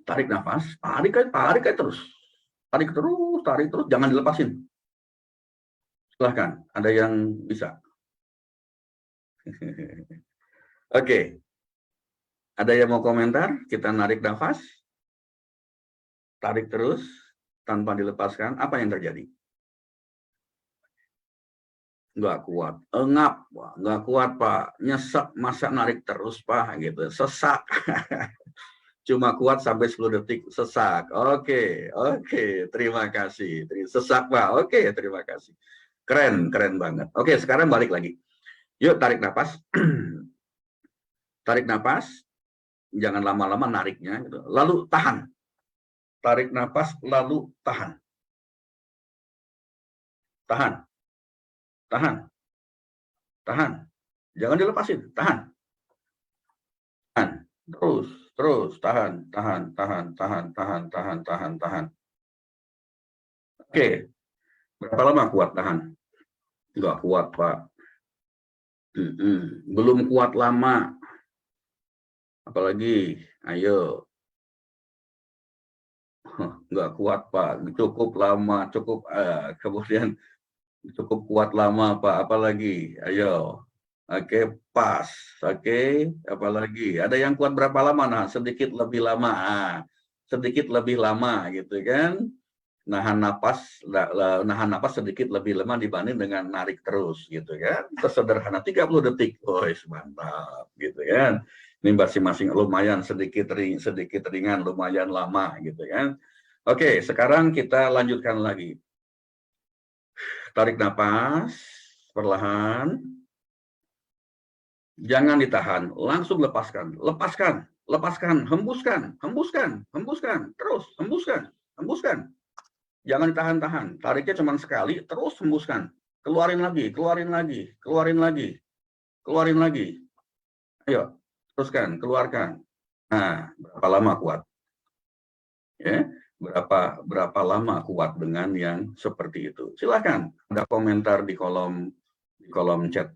Tarik nafas, tarik terus. Tarik terus, jangan dilepasin. Silahkan, ada yang bisa. Oke. Ada yang mau komentar? Kita narik nafas. Tarik terus, tanpa dilepaskan. Apa yang terjadi? Nggak kuat. Engap. Wah, nggak kuat, Pak. Nyesek, masa narik terus, Pak. Gitu. Sesak. Cuma kuat sampai 10 detik. Sesak. Oke. Terima kasih. Sesak, Pak. Oke, terima kasih. Keren banget. Oke, sekarang balik lagi. Yuk, tarik nafas. Tarik nafas. Jangan lama-lama nariknya. Gitu. Lalu tahan. Tarik nafas, lalu tahan. Tahan. Jangan dilepasin. Tahan. Terus. Tahan. Oke. Berapa lama kuat tahan? Nggak kuat, Pak. Belum kuat lama. Apalagi, ayo. Nggak kuat, Pak. Cukup lama, kemudian cukup kuat lama, Pak. Apalagi, ayo. Oke, pas. Oke, apalagi. Ada yang kuat berapa lama? Nah, sedikit lebih lama. Sedikit lebih lama, gitu kan. Nahan napas sedikit lebih lama dibanding dengan narik terus, gitu kan. Sesederhana 30 detik. Oh, mantap, gitu kan. Ini masing-masing lumayan sedikit ringan, lumayan lama, gitu kan. Oke, sekarang kita lanjutkan lagi. Tarik napas perlahan. Jangan ditahan, langsung lepaskan. lepaskan, hembuskan, hembuskan, hembuskan, terus hembuskan, hembuskan. Jangan ditahan-tahan, tariknya cuma sekali, terus hembuskan. Keluarin lagi, keluarin lagi, keluarin lagi, keluarin lagi. Ayo, teruskan, keluarkan. Nah, berapa lama kuat? Ya, berapa lama kuat dengan yang seperti itu? Silakan ada komentar di kolom chat.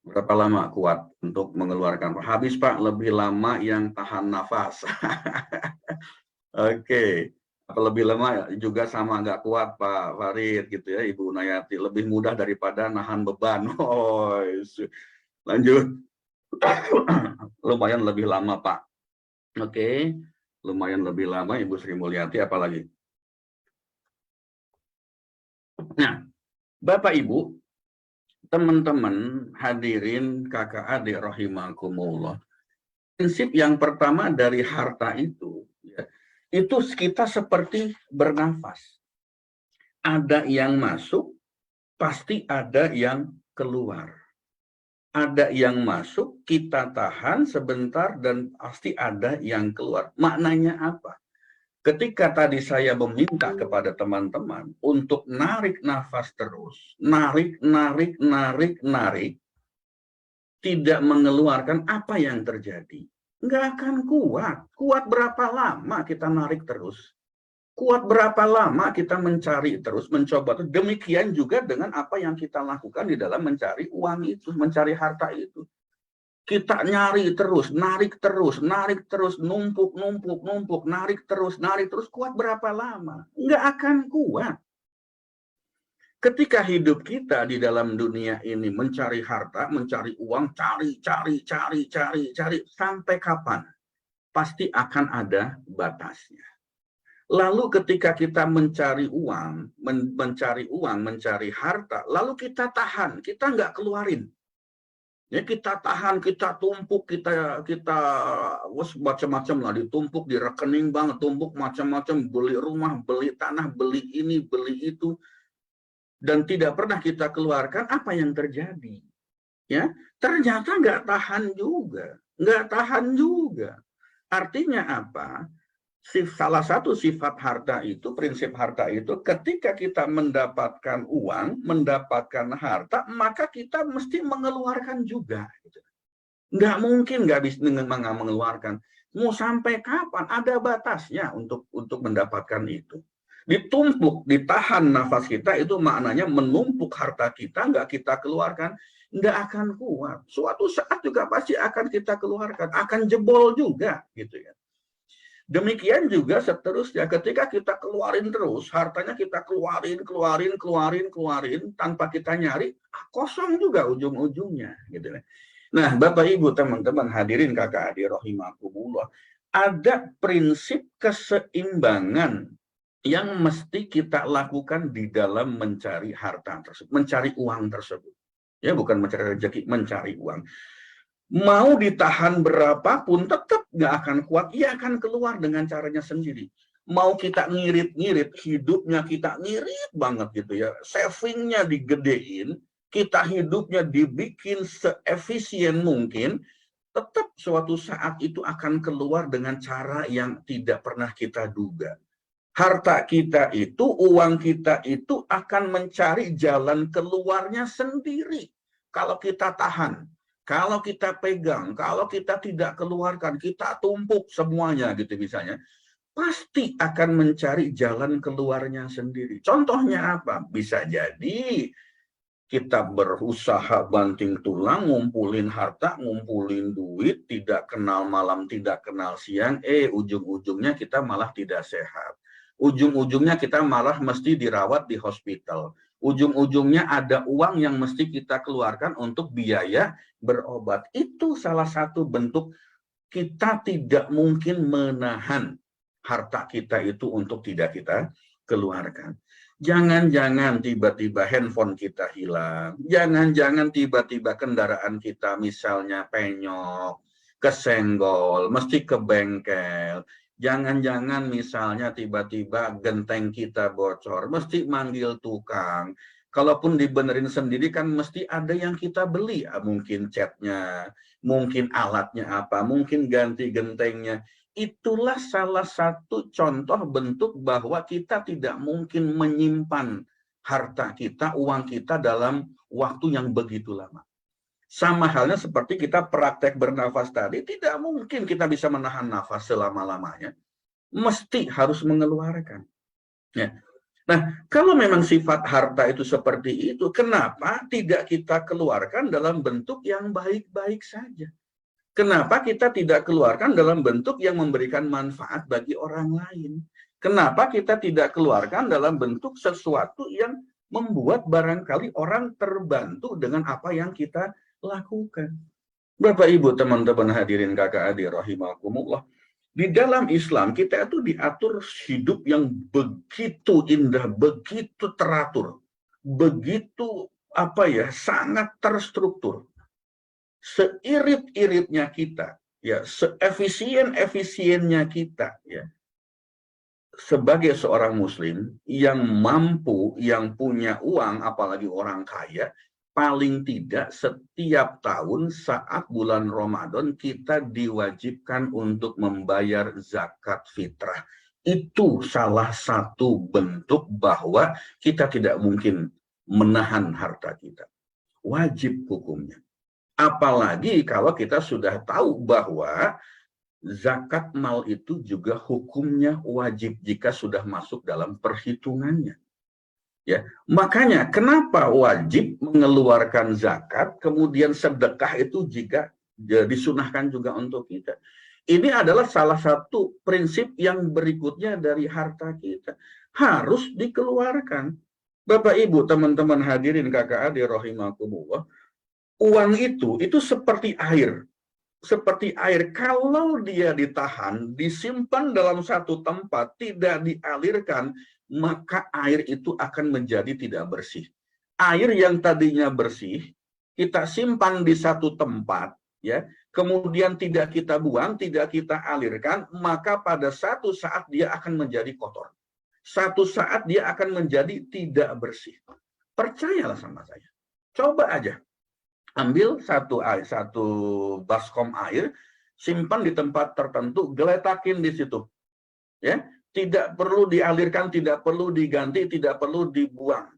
Berapa lama kuat untuk mengeluarkan? Habis Pak, lebih lama yang tahan nafas. Oke, lebih lama juga sama nggak kuat Pak Farid gitu ya, Ibu Nayati. Lebih mudah daripada nahan beban. Oh, lanjut. Lumayan lebih lama Pak. Oke, lumayan lebih lama Ibu Sri Mulyati, apalagi. Nah, Bapak Ibu, teman-teman hadirin kakak adik rahimakumullah. Prinsip yang pertama dari harta itu, ya, itu kita seperti bernafas. Ada yang masuk, pasti ada yang keluar. Ada yang masuk, kita tahan sebentar dan pasti ada yang keluar. Maknanya apa? Ketika tadi saya meminta kepada teman-teman untuk narik nafas terus, narik, narik, narik, narik, tidak mengeluarkan, apa yang terjadi? Nggak akan kuat. Kuat berapa lama kita narik terus? Kuat berapa lama kita mencari terus, mencoba terus. Demikian juga dengan apa yang kita lakukan di dalam mencari uang itu, mencari harta itu. Kita nyari terus, narik terus, numpuk, numpuk, numpuk, narik terus, kuat berapa lama? Nggak akan kuat. Ketika hidup kita di dalam dunia ini mencari harta, mencari uang, cari, sampai kapan? Pasti akan ada batasnya. Lalu ketika kita mencari uang, mencari harta, lalu kita tahan, kita nggak keluarin. Ya, kita tahan, kita tumpuk, kita macam-macam lah, ditumpuk di rekening banget, tumpuk macam-macam, beli rumah, beli tanah, beli ini, beli itu, dan tidak pernah kita keluarkan. Apa yang terjadi? Ya, ternyata nggak tahan juga, Artinya apa? Salah satu sifat harta itu, prinsip harta itu, ketika kita mendapatkan uang, mendapatkan harta, maka kita mesti mengeluarkan juga. Nggak mungkin nggak bisa mengeluarkan. Mau sampai kapan? Ada batasnya untuk mendapatkan itu. Ditumpuk, ditahan nafas kita, itu maknanya menumpuk harta kita, nggak kita keluarkan, nggak akan kuat. Suatu saat juga pasti akan kita keluarkan, akan jebol juga, gitu ya. Demikian juga seterusnya, ketika kita keluarin terus, hartanya kita keluarin, tanpa kita nyari, kosong juga ujung-ujungnya. Gitu. Nah, Bapak Ibu, teman-teman hadirin kakak adik rahimakumullah, ada prinsip keseimbangan yang mesti kita lakukan di dalam mencari harta tersebut, mencari uang tersebut. Ya, bukan mencari rezeki, mencari uang. Mau ditahan berapapun tetap nggak akan kuat, ia akan keluar dengan caranya sendiri. Mau kita ngirit-ngirit, hidupnya kita ngirit banget gitu ya, savingnya digedein, kita hidupnya dibikin seefisien mungkin, tetap suatu saat itu akan keluar dengan cara yang tidak pernah kita duga. Harta kita itu, uang kita itu akan mencari jalan keluarnya sendiri. Kalau kita tahan, kalau kita pegang, kalau kita tidak keluarkan, kita tumpuk semuanya gitu misalnya, pasti akan mencari jalan keluarnya sendiri. Contohnya apa? Bisa jadi kita berusaha banting tulang, ngumpulin harta, ngumpulin duit, tidak kenal malam, tidak kenal siang, ujung-ujungnya kita malah tidak sehat. Ujung-ujungnya kita malah mesti dirawat di hospital. Ujung-ujungnya ada uang yang mesti kita keluarkan untuk biaya berobat. Itu salah satu bentuk kita tidak mungkin menahan harta kita itu untuk tidak kita keluarkan. Jangan-jangan tiba-tiba handphone kita hilang. Jangan-jangan tiba-tiba kendaraan kita misalnya penyok, kesenggol, mesti ke bengkel. Jangan-jangan misalnya tiba-tiba genteng kita bocor, mesti manggil tukang. Kalaupun dibenerin sendiri kan mesti ada yang kita beli. Mungkin catnya, mungkin alatnya apa, mungkin ganti gentengnya. Itulah salah satu contoh bentuk bahwa kita tidak mungkin menyimpan harta kita, uang kita dalam waktu yang begitu lama. Sama halnya seperti kita praktek bernafas tadi, tidak mungkin kita bisa menahan nafas selama-lamanya. Mesti harus mengeluarkan. Ya. Nah, kalau memang sifat harta itu seperti itu, kenapa tidak kita keluarkan dalam bentuk yang baik-baik saja? Kenapa kita tidak keluarkan dalam bentuk yang memberikan manfaat bagi orang lain? Kenapa kita tidak keluarkan dalam bentuk sesuatu yang membuat barangkali orang terbantu dengan apa yang kita lakukan? Bapak, Ibu, teman-teman hadirin kakak adik rahimakumullah. Di dalam Islam kita itu diatur hidup yang begitu indah, begitu teratur, begitu sangat terstruktur. Seirit-iritnya kita, ya, seefisien-efisiennya kita, ya, sebagai seorang Muslim yang mampu, yang punya uang, apalagi orang kaya, paling tidak setiap tahun saat bulan Ramadan kita diwajibkan untuk membayar zakat fitrah. Itu salah satu bentuk bahwa kita tidak mungkin menahan harta kita. Wajib hukumnya. Apalagi kalau kita sudah tahu bahwa zakat mal itu juga hukumnya wajib jika sudah masuk dalam perhitungannya. Ya, makanya kenapa wajib mengeluarkan zakat, kemudian sedekah itu jika disunahkan juga untuk kita. Ini adalah salah satu prinsip yang berikutnya dari harta kita. Harus dikeluarkan. Bapak, Ibu, teman-teman hadirin kakak adik rahimakumullah, uang itu seperti air. Seperti air, kalau dia ditahan, disimpan dalam satu tempat, tidak dialirkan, maka air itu akan menjadi tidak bersih. Air yang tadinya bersih, kita simpan di satu tempat, ya, kemudian tidak kita buang, tidak kita alirkan, maka pada satu saat dia akan menjadi kotor. Satu saat dia akan menjadi tidak bersih. Percayalah sama saya. Coba aja. Ambil satu baskom air, simpan di tempat tertentu, geletakin di situ. Ya, tidak perlu dialirkan, tidak perlu diganti, tidak perlu dibuang.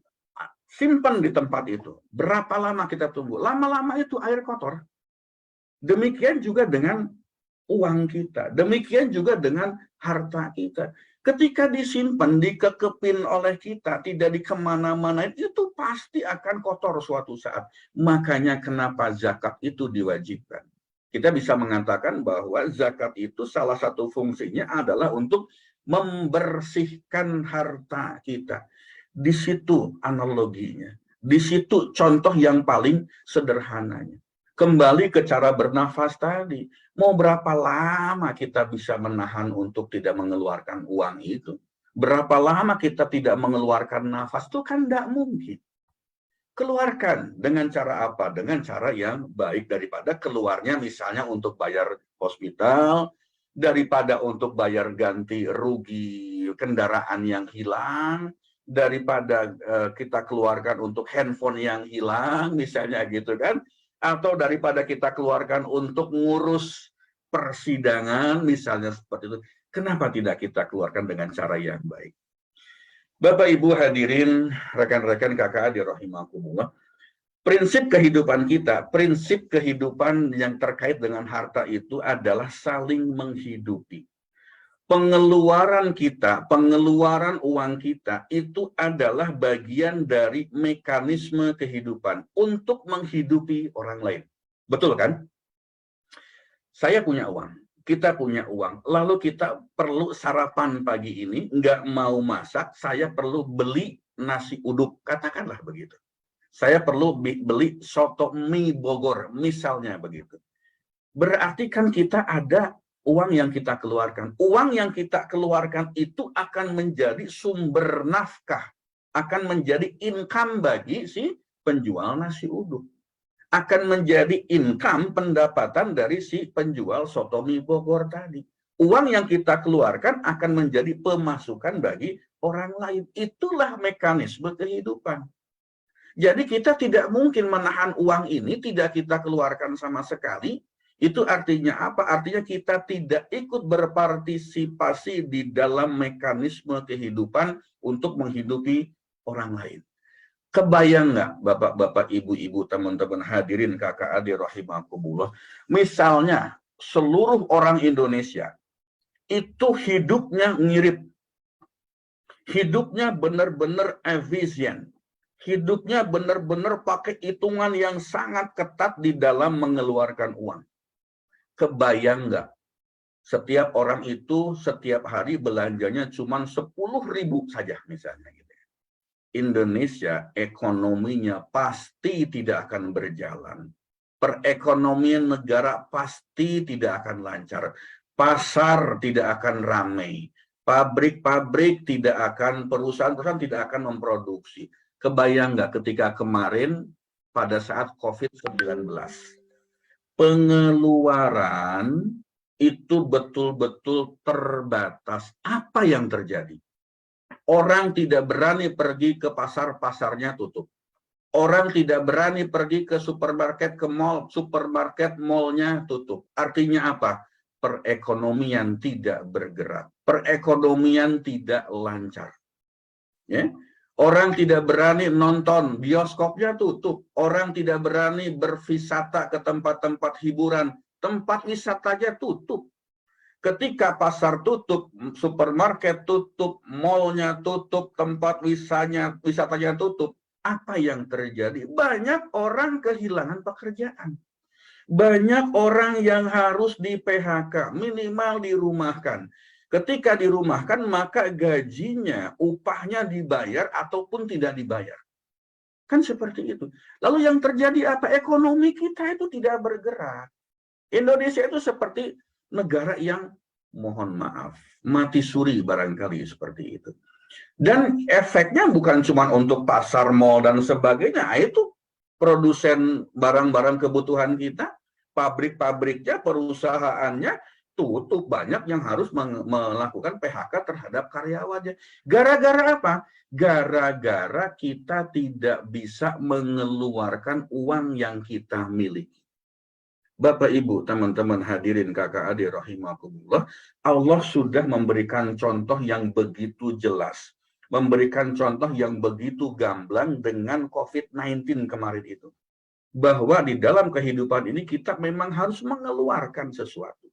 Simpan di tempat itu. Berapa lama kita tunggu? Lama-lama itu air kotor. Demikian juga dengan uang kita. Demikian juga dengan harta kita. Ketika disimpan, dikekepin oleh kita, tidak dikemana-mana, itu pasti akan kotor suatu saat. Makanya kenapa zakat itu diwajibkan. Kita bisa mengatakan bahwa zakat itu salah satu fungsinya adalah untuk membersihkan harta kita. Di situ analoginya. Di situ contoh yang paling sederhananya. Kembali ke cara bernafas tadi. Mau berapa lama kita bisa menahan untuk tidak mengeluarkan uang itu? Berapa lama kita tidak mengeluarkan nafas? Itu kan tidak mungkin. Keluarkan dengan cara apa? Dengan cara yang baik, daripada keluarnya misalnya untuk bayar hospital, daripada untuk bayar ganti rugi kendaraan yang hilang, daripada kita keluarkan untuk handphone yang hilang, misalnya gitu kan, atau daripada kita keluarkan untuk ngurus persidangan, misalnya seperti itu. Kenapa tidak kita keluarkan dengan cara yang baik? Bapak, Ibu hadirin, rekan-rekan kakak adik rahimakumullah, prinsip kehidupan kita, prinsip kehidupan yang terkait dengan harta itu adalah saling menghidupi. Pengeluaran kita, pengeluaran uang kita itu adalah bagian dari mekanisme kehidupan untuk menghidupi orang lain. Betul kan? Saya punya uang, kita punya uang, lalu kita perlu sarapan pagi ini, nggak mau masak, saya perlu beli nasi uduk, katakanlah begitu. Saya perlu beli soto mie Bogor, misalnya begitu. Berarti kan kita ada uang yang kita keluarkan. Uang yang kita keluarkan itu akan menjadi sumber nafkah, akan menjadi income bagi si penjual nasi uduk. Akan menjadi income pendapatan dari si penjual soto mie Bogor tadi. Uang yang kita keluarkan akan menjadi pemasukan bagi orang lain. Itulah mekanisme kehidupan. Jadi kita tidak mungkin menahan uang ini, tidak kita keluarkan sama sekali. Itu artinya apa? Artinya kita tidak ikut berpartisipasi di dalam mekanisme kehidupan untuk menghidupi orang lain. Kebayang nggak bapak-bapak, ibu-ibu, teman-teman hadirin kakak adik rahimakumullah, misalnya seluruh orang Indonesia itu hidupnya ngirit, hidupnya benar-benar efisien, hidupnya benar-benar pakai hitungan yang sangat ketat di dalam mengeluarkan uang. Kebayang nggak? Setiap orang itu setiap hari belanjanya cuma 10.000 saja misalnya. Gitu. Indonesia ekonominya pasti tidak akan berjalan. Perekonomian negara pasti tidak akan lancar. Pasar tidak akan ramai. Pabrik-pabrik tidak akan, perusahaan-perusahaan tidak akan memproduksi. Kebayang nggak ketika kemarin pada saat COVID-19, pengeluaran itu betul-betul terbatas. Apa yang terjadi? Orang tidak berani pergi ke pasar-pasarnya tutup. Orang tidak berani pergi ke supermarket, ke mall, supermarket, mallnya tutup. Artinya apa? Perekonomian tidak bergerak. Perekonomian tidak lancar. Ya? Orang tidak berani nonton, bioskopnya tutup. Orang tidak berani berwisata ke tempat-tempat hiburan. Tempat wisatanya tutup. Ketika pasar tutup, supermarket tutup, mallnya tutup, tempat wisatanya tutup, apa yang terjadi? Banyak orang kehilangan pekerjaan. Banyak orang yang harus di PHK, minimal dirumahkan. Ketika dirumahkan, maka gajinya, upahnya dibayar ataupun tidak dibayar. Kan seperti itu. Lalu yang terjadi apa? Ekonomi kita itu tidak bergerak. Indonesia itu seperti negara yang, mohon maaf, mati suri barangkali seperti itu. Dan efeknya bukan cuma untuk pasar, mal, dan sebagainya. Itu produsen barang-barang kebutuhan kita, pabrik-pabriknya, perusahaannya tutup. Banyak yang harus melakukan PHK terhadap karyawannya. Gara-gara apa? Gara-gara kita tidak bisa mengeluarkan uang yang kita miliki. Bapak, Ibu, teman-teman hadirin kakak adik rahimakumullah, Allah sudah memberikan contoh yang begitu jelas, memberikan contoh yang begitu gamblang dengan COVID-19 kemarin itu. Bahwa di dalam kehidupan ini kita memang harus mengeluarkan sesuatu.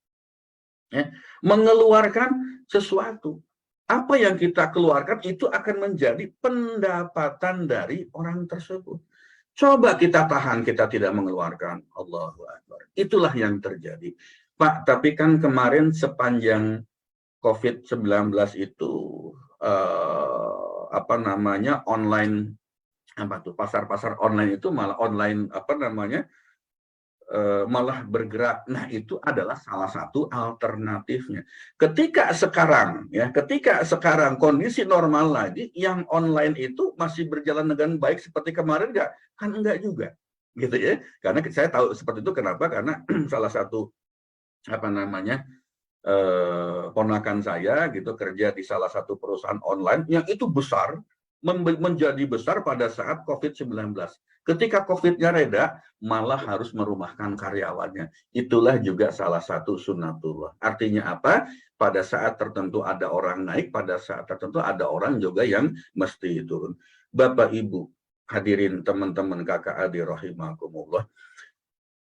Ya, mengeluarkan sesuatu. Apa yang kita keluarkan itu akan menjadi pendapatan dari orang tersebut. Coba kita tahan, kita tidak mengeluarkan. Allahu Akbar. Itulah yang terjadi. Pak, tapi kan kemarin sepanjang COVID-19 itu online, pasar-pasar online itu malah online malah bergerak. Nah, itu adalah salah satu alternatifnya. Ketika sekarang kondisi normal lagi, yang online itu masih berjalan dengan baik seperti kemarin nggak? Kan enggak juga, gitu ya. Karena saya tahu seperti itu. Kenapa? Karena salah satu ponakan saya gitu kerja di salah satu perusahaan online yang itu besar, menjadi besar pada saat COVID-19. Ketika COVID-nya reda, malah harus merumahkan karyawannya. Itulah juga salah satu sunnatullah. Artinya apa? Pada saat tertentu ada orang naik, pada saat tertentu ada orang juga yang mesti turun. Bapak, Ibu, hadirin teman-teman kakak adik rahimakumullah,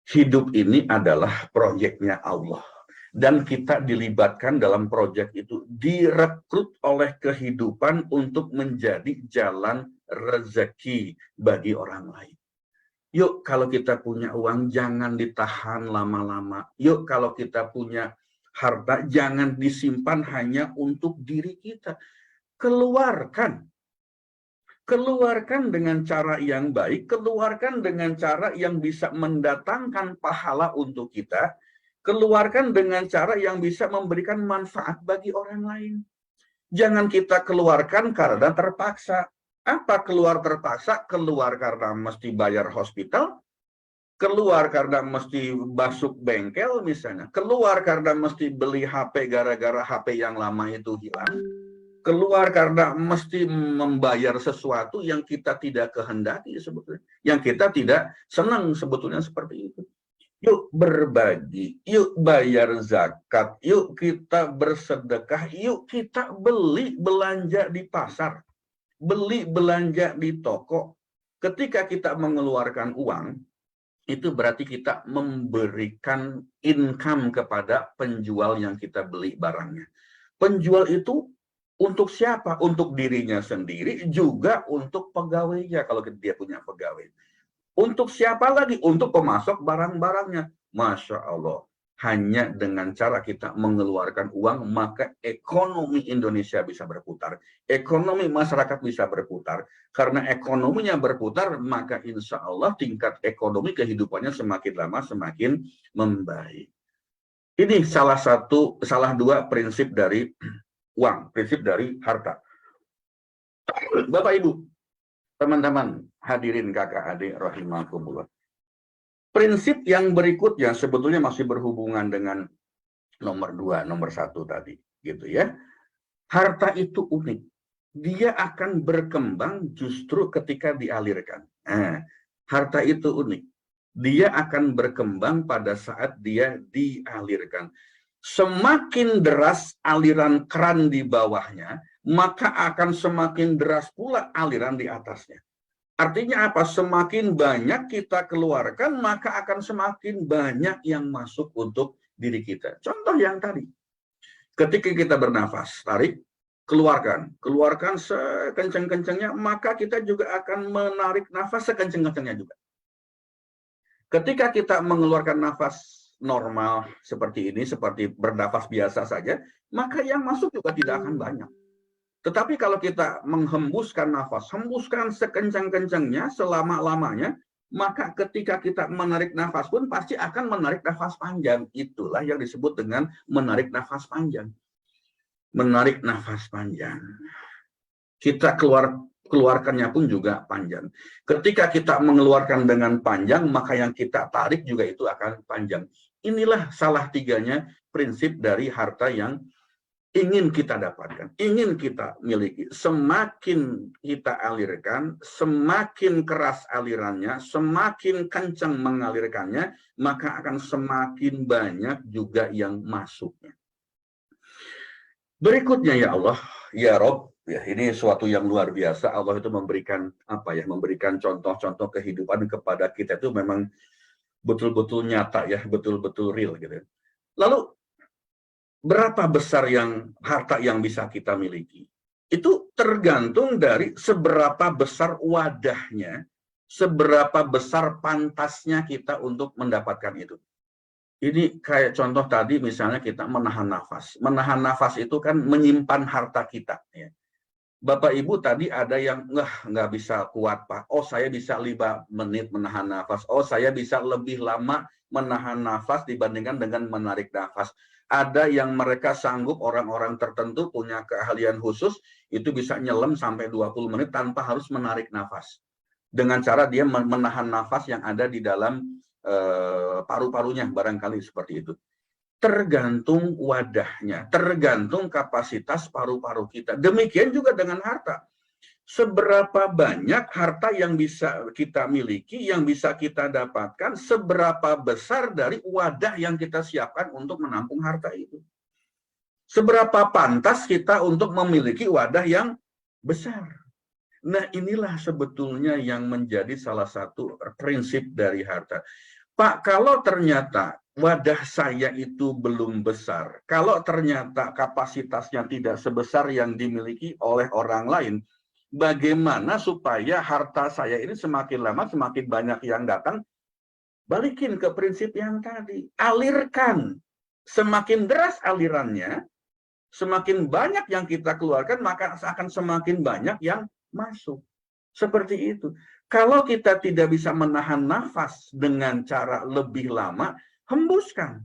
hidup ini adalah proyeknya Allah. Dan kita dilibatkan dalam proyek itu, direkrut oleh kehidupan untuk menjadi jalan rezeki bagi orang lain. Yuk, kalau kita punya uang, jangan ditahan lama-lama. Yuk, kalau kita punya harta, jangan disimpan hanya untuk diri kita. Keluarkan. Keluarkan dengan cara yang baik, keluarkan dengan cara yang bisa mendatangkan pahala untuk kita, keluarkan dengan cara yang bisa memberikan manfaat bagi orang lain. Jangan kita keluarkan karena terpaksa. Apa keluar terpaksa? Keluar karena mesti bayar hospital, keluar karena mesti masuk bengkel misalnya, keluar karena mesti beli HP gara-gara HP yang lama itu hilang. keluar karena mesti membayar sesuatu yang kita tidak kehendaki sebetulnya, yang kita tidak senang sebetulnya seperti itu. Yuk berbagi, yuk bayar zakat, yuk kita bersedekah, yuk kita beli belanja di pasar, beli belanja di toko. Ketika kita mengeluarkan uang, itu berarti kita memberikan income kepada penjual yang kita beli barangnya. Penjual itu untuk siapa? Untuk dirinya sendiri, juga untuk pegawainya kalau dia punya pegawai. Untuk siapa lagi? Untuk pemasok barang-barangnya. Masya Allah. Hanya dengan cara kita mengeluarkan uang, maka ekonomi Indonesia bisa berputar. Ekonomi masyarakat bisa berputar. Karena ekonominya berputar, maka insya Allah tingkat ekonomi kehidupannya semakin lama semakin membaik. Ini salah dua prinsip dari uang, prinsip dari harta. Bapak Ibu, teman-teman, hadirin kakak adik rahimakumullah. Prinsip yang berikutnya sebetulnya masih berhubungan dengan nomor 2, nomor 1 tadi, gitu ya. Harta itu unik. Dia akan berkembang justru ketika dialirkan. Harta itu unik. Dia akan berkembang pada saat dia dialirkan. Semakin deras aliran keran di bawahnya, maka akan semakin deras pula aliran di atasnya. Artinya apa? Semakin banyak kita keluarkan, maka akan semakin banyak yang masuk untuk diri kita. Contoh yang tadi. Ketika kita bernafas, tarik, keluarkan. Keluarkan sekencang-kencangnya, maka kita juga akan menarik nafas sekencang-kencangnya juga. Ketika kita mengeluarkan nafas normal seperti ini, seperti bernafas biasa saja, maka yang masuk juga tidak akan banyak. Tetapi kalau kita menghembuskan nafas, hembuskan sekencang-kencangnya, selama-lamanya, maka ketika kita menarik nafas pun pasti akan menarik nafas panjang. Itulah yang disebut dengan menarik nafas panjang. Menarik nafas panjang. Kita keluarkannya pun juga panjang. Ketika kita mengeluarkan dengan panjang, maka yang kita tarik juga itu akan panjang. Inilah salah tiganya prinsip dari harta yang ingin kita dapatkan, ingin kita miliki. Semakin kita alirkan, semakin keras alirannya, semakin kencang mengalirkannya, maka akan semakin banyak juga yang masuknya. Berikutnya ya Allah, ya Rob, ya ini suatu yang luar biasa. Allah itu memberikan apa ya? Memberikan contoh-contoh kehidupan kepada kita itu memang betul-betul nyata ya, betul-betul real gitu. Lalu berapa besar harta yang bisa kita miliki? Itu tergantung dari seberapa besar wadahnya, seberapa besar pantasnya kita untuk mendapatkan itu. Ini kayak contoh tadi misalnya kita menahan nafas. Menahan nafas itu kan menyimpan harta kita. Ya. Bapak Ibu tadi ada yang nggak bisa kuat Pak. Oh saya bisa 5 menit menahan nafas. Oh saya bisa lebih lama menahan nafas dibandingkan dengan menarik nafas. Ada yang mereka sanggup, orang-orang tertentu punya keahlian khusus, itu bisa nyelam sampai 20 menit tanpa harus menarik nafas. Dengan cara dia menahan nafas yang ada di dalam paru-parunya, barangkali seperti itu. Tergantung wadahnya, tergantung kapasitas paru-paru kita. Demikian juga dengan harta. Seberapa banyak harta yang bisa kita miliki, yang bisa kita dapatkan, seberapa besar dari wadah yang kita siapkan untuk menampung harta itu. Seberapa pantas kita untuk memiliki wadah yang besar. Nah inilah sebetulnya yang menjadi salah satu prinsip dari harta. Pak, kalau ternyata wadah saya itu belum besar, kalau ternyata kapasitasnya tidak sebesar yang dimiliki oleh orang lain, bagaimana supaya harta saya ini semakin lama semakin banyak yang datang? Balikin ke prinsip yang tadi, alirkan. Semakin deras alirannya, semakin banyak yang kita keluarkan, maka akan semakin banyak yang masuk. Seperti itu. Kalau kita tidak bisa menahan nafas dengan cara lebih lama, hembuskan.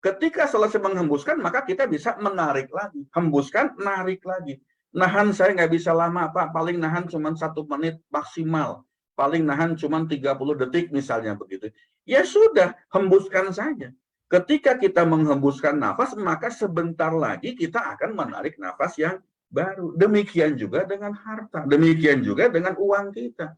Ketika selesai menghembuskan, maka kita bisa menarik lagi. Hembuskan, narik lagi. Nahan saya nggak bisa lama, Pak. Paling nahan cuma 1 menit maksimal. Paling nahan cuma 30 detik misalnya begitu. Ya sudah, hembuskan saja. Ketika kita menghembuskan nafas, maka sebentar lagi kita akan menarik nafas yang baru. Demikian juga dengan harta, demikian juga dengan uang kita.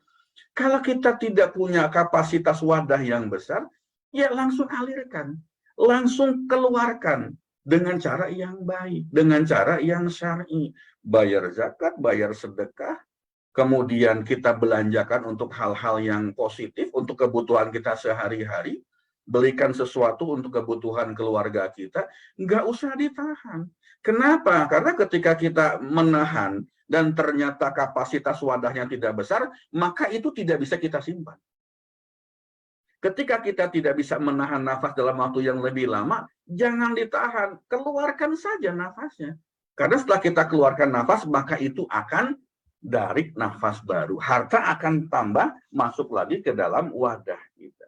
Kalau kita tidak punya kapasitas wadah yang besar, ya langsung alirkan, langsung keluarkan dengan cara yang baik, dengan cara yang syar'i. Bayar zakat, bayar sedekah, kemudian kita belanjakan untuk hal-hal yang positif, untuk kebutuhan kita sehari-hari, belikan sesuatu untuk kebutuhan keluarga kita, nggak usah ditahan. Kenapa? Karena ketika kita menahan dan ternyata kapasitas wadahnya tidak besar, maka itu tidak bisa kita simpan. Ketika kita tidak bisa menahan nafas dalam waktu yang lebih lama, jangan ditahan, keluarkan saja nafasnya. Karena setelah kita keluarkan nafas, maka itu akan dari nafas baru. Harta akan tambah masuk lagi ke dalam wadah kita.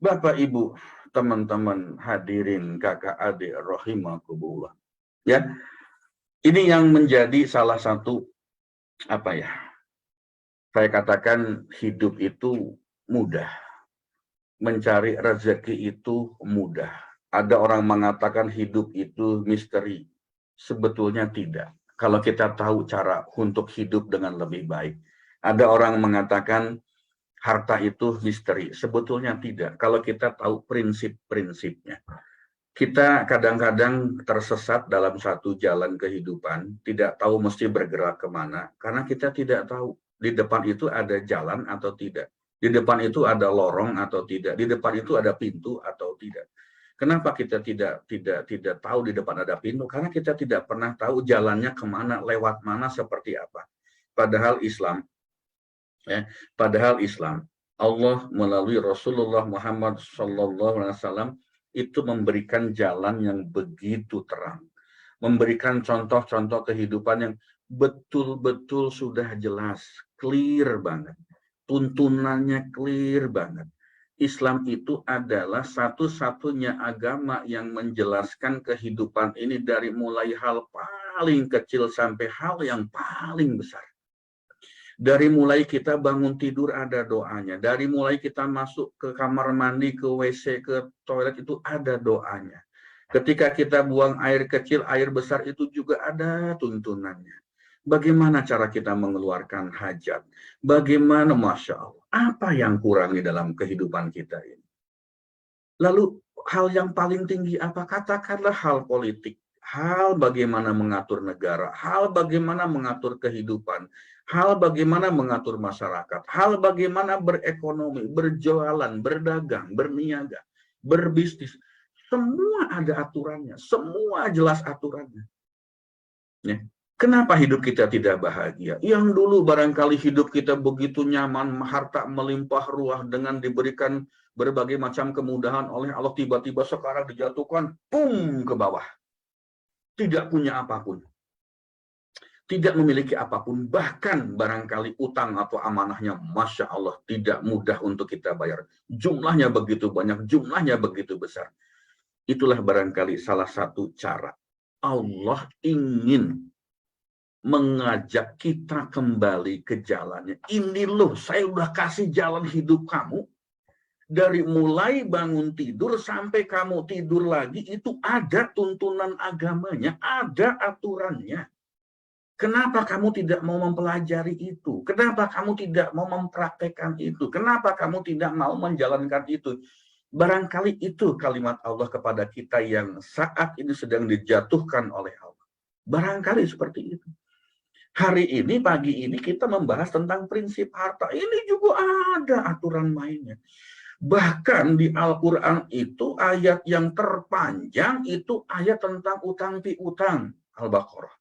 Bapak, Ibu, teman-teman hadirin, kakak adik, rahimakumullah. Ya, ini yang menjadi salah satu, saya katakan hidup itu mudah. Mencari rezeki itu mudah. Ada orang mengatakan hidup itu misteri. Sebetulnya tidak. Kalau kita tahu cara untuk hidup dengan lebih baik. Ada orang mengatakan harta itu misteri. Sebetulnya tidak. Kalau kita tahu prinsip-prinsipnya. Kita kadang-kadang tersesat dalam satu jalan kehidupan. Tidak tahu mesti bergerak kemana. Karena kita tidak tahu di depan itu ada jalan atau tidak. Di depan itu ada lorong atau tidak. Di depan itu ada pintu atau tidak. Kenapa kita tidak tahu di depan ada pintu? Karena kita tidak pernah tahu jalannya kemana, lewat mana, seperti apa. Padahal Islam, Allah melalui Rasulullah Muhammad SAW itu memberikan jalan yang begitu terang, memberikan contoh-contoh kehidupan yang betul-betul sudah jelas, clear banget, tuntunannya clear banget. Islam itu adalah satu-satunya agama yang menjelaskan kehidupan ini dari mulai hal paling kecil sampai hal yang paling besar. Dari mulai kita bangun tidur ada doanya. Dari mulai kita masuk ke kamar mandi, ke WC, ke toilet itu ada doanya. Ketika kita buang air kecil, air besar itu juga ada tuntunannya. Bagaimana cara kita mengeluarkan hajat? Bagaimana, Masya Allah, apa yang kurang di dalam kehidupan kita ini? Lalu hal yang paling tinggi apa? Katakanlah hal politik, hal bagaimana mengatur negara, hal bagaimana mengatur kehidupan, hal bagaimana mengatur masyarakat, hal bagaimana berekonomi, berjualan, berdagang, berniaga, berbisnis. Semua ada aturannya, semua jelas aturannya. Ya. Kenapa hidup kita tidak bahagia? Yang dulu barangkali hidup kita begitu nyaman, harta melimpah ruah dengan diberikan berbagai macam kemudahan oleh Allah, tiba-tiba sekarang dijatuhkan, pum, ke bawah. Tidak punya apapun. Tidak memiliki apapun, bahkan barangkali utang atau amanahnya, Masya Allah, tidak mudah untuk kita bayar. Jumlahnya begitu banyak, jumlahnya begitu besar. Itulah barangkali salah satu cara Allah ingin mengajak kita kembali ke jalannya. Ini loh, saya udah kasih jalan hidup kamu. Dari mulai bangun tidur sampai kamu tidur lagi, itu ada tuntunan agamanya, ada aturannya. Kenapa kamu tidak mau mempelajari itu? Kenapa kamu tidak mau mempraktekkan itu? Kenapa kamu tidak mau menjalankan itu? Barangkali itu kalimat Allah kepada kita yang saat ini sedang dijatuhkan oleh Allah. Barangkali seperti itu. Hari ini, pagi ini kita membahas tentang prinsip harta. Ini juga ada aturan mainnya. Bahkan di Al-Quran itu ayat yang terpanjang itu ayat tentang utang piutang. Al-Baqarah.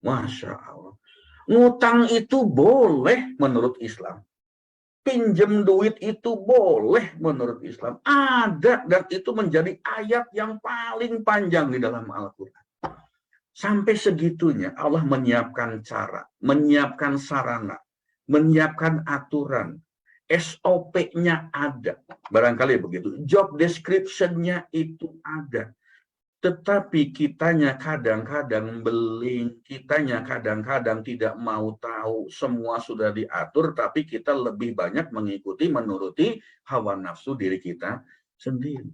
Masya Allah. Ngutang itu boleh menurut Islam. Pinjam duit itu boleh menurut Islam. Ada, dan itu menjadi ayat yang paling panjang di dalam Al-Quran. Sampai segitunya Allah menyiapkan cara, menyiapkan sarana, menyiapkan aturan, SOP-nya ada. Barangkali begitu. Job description-nya itu ada. Tetapi kitanya kadang-kadang beling, kitanya kadang-kadang tidak mau tahu, semua sudah diatur, tapi kita lebih banyak mengikuti, menuruti hawa nafsu diri kita sendiri.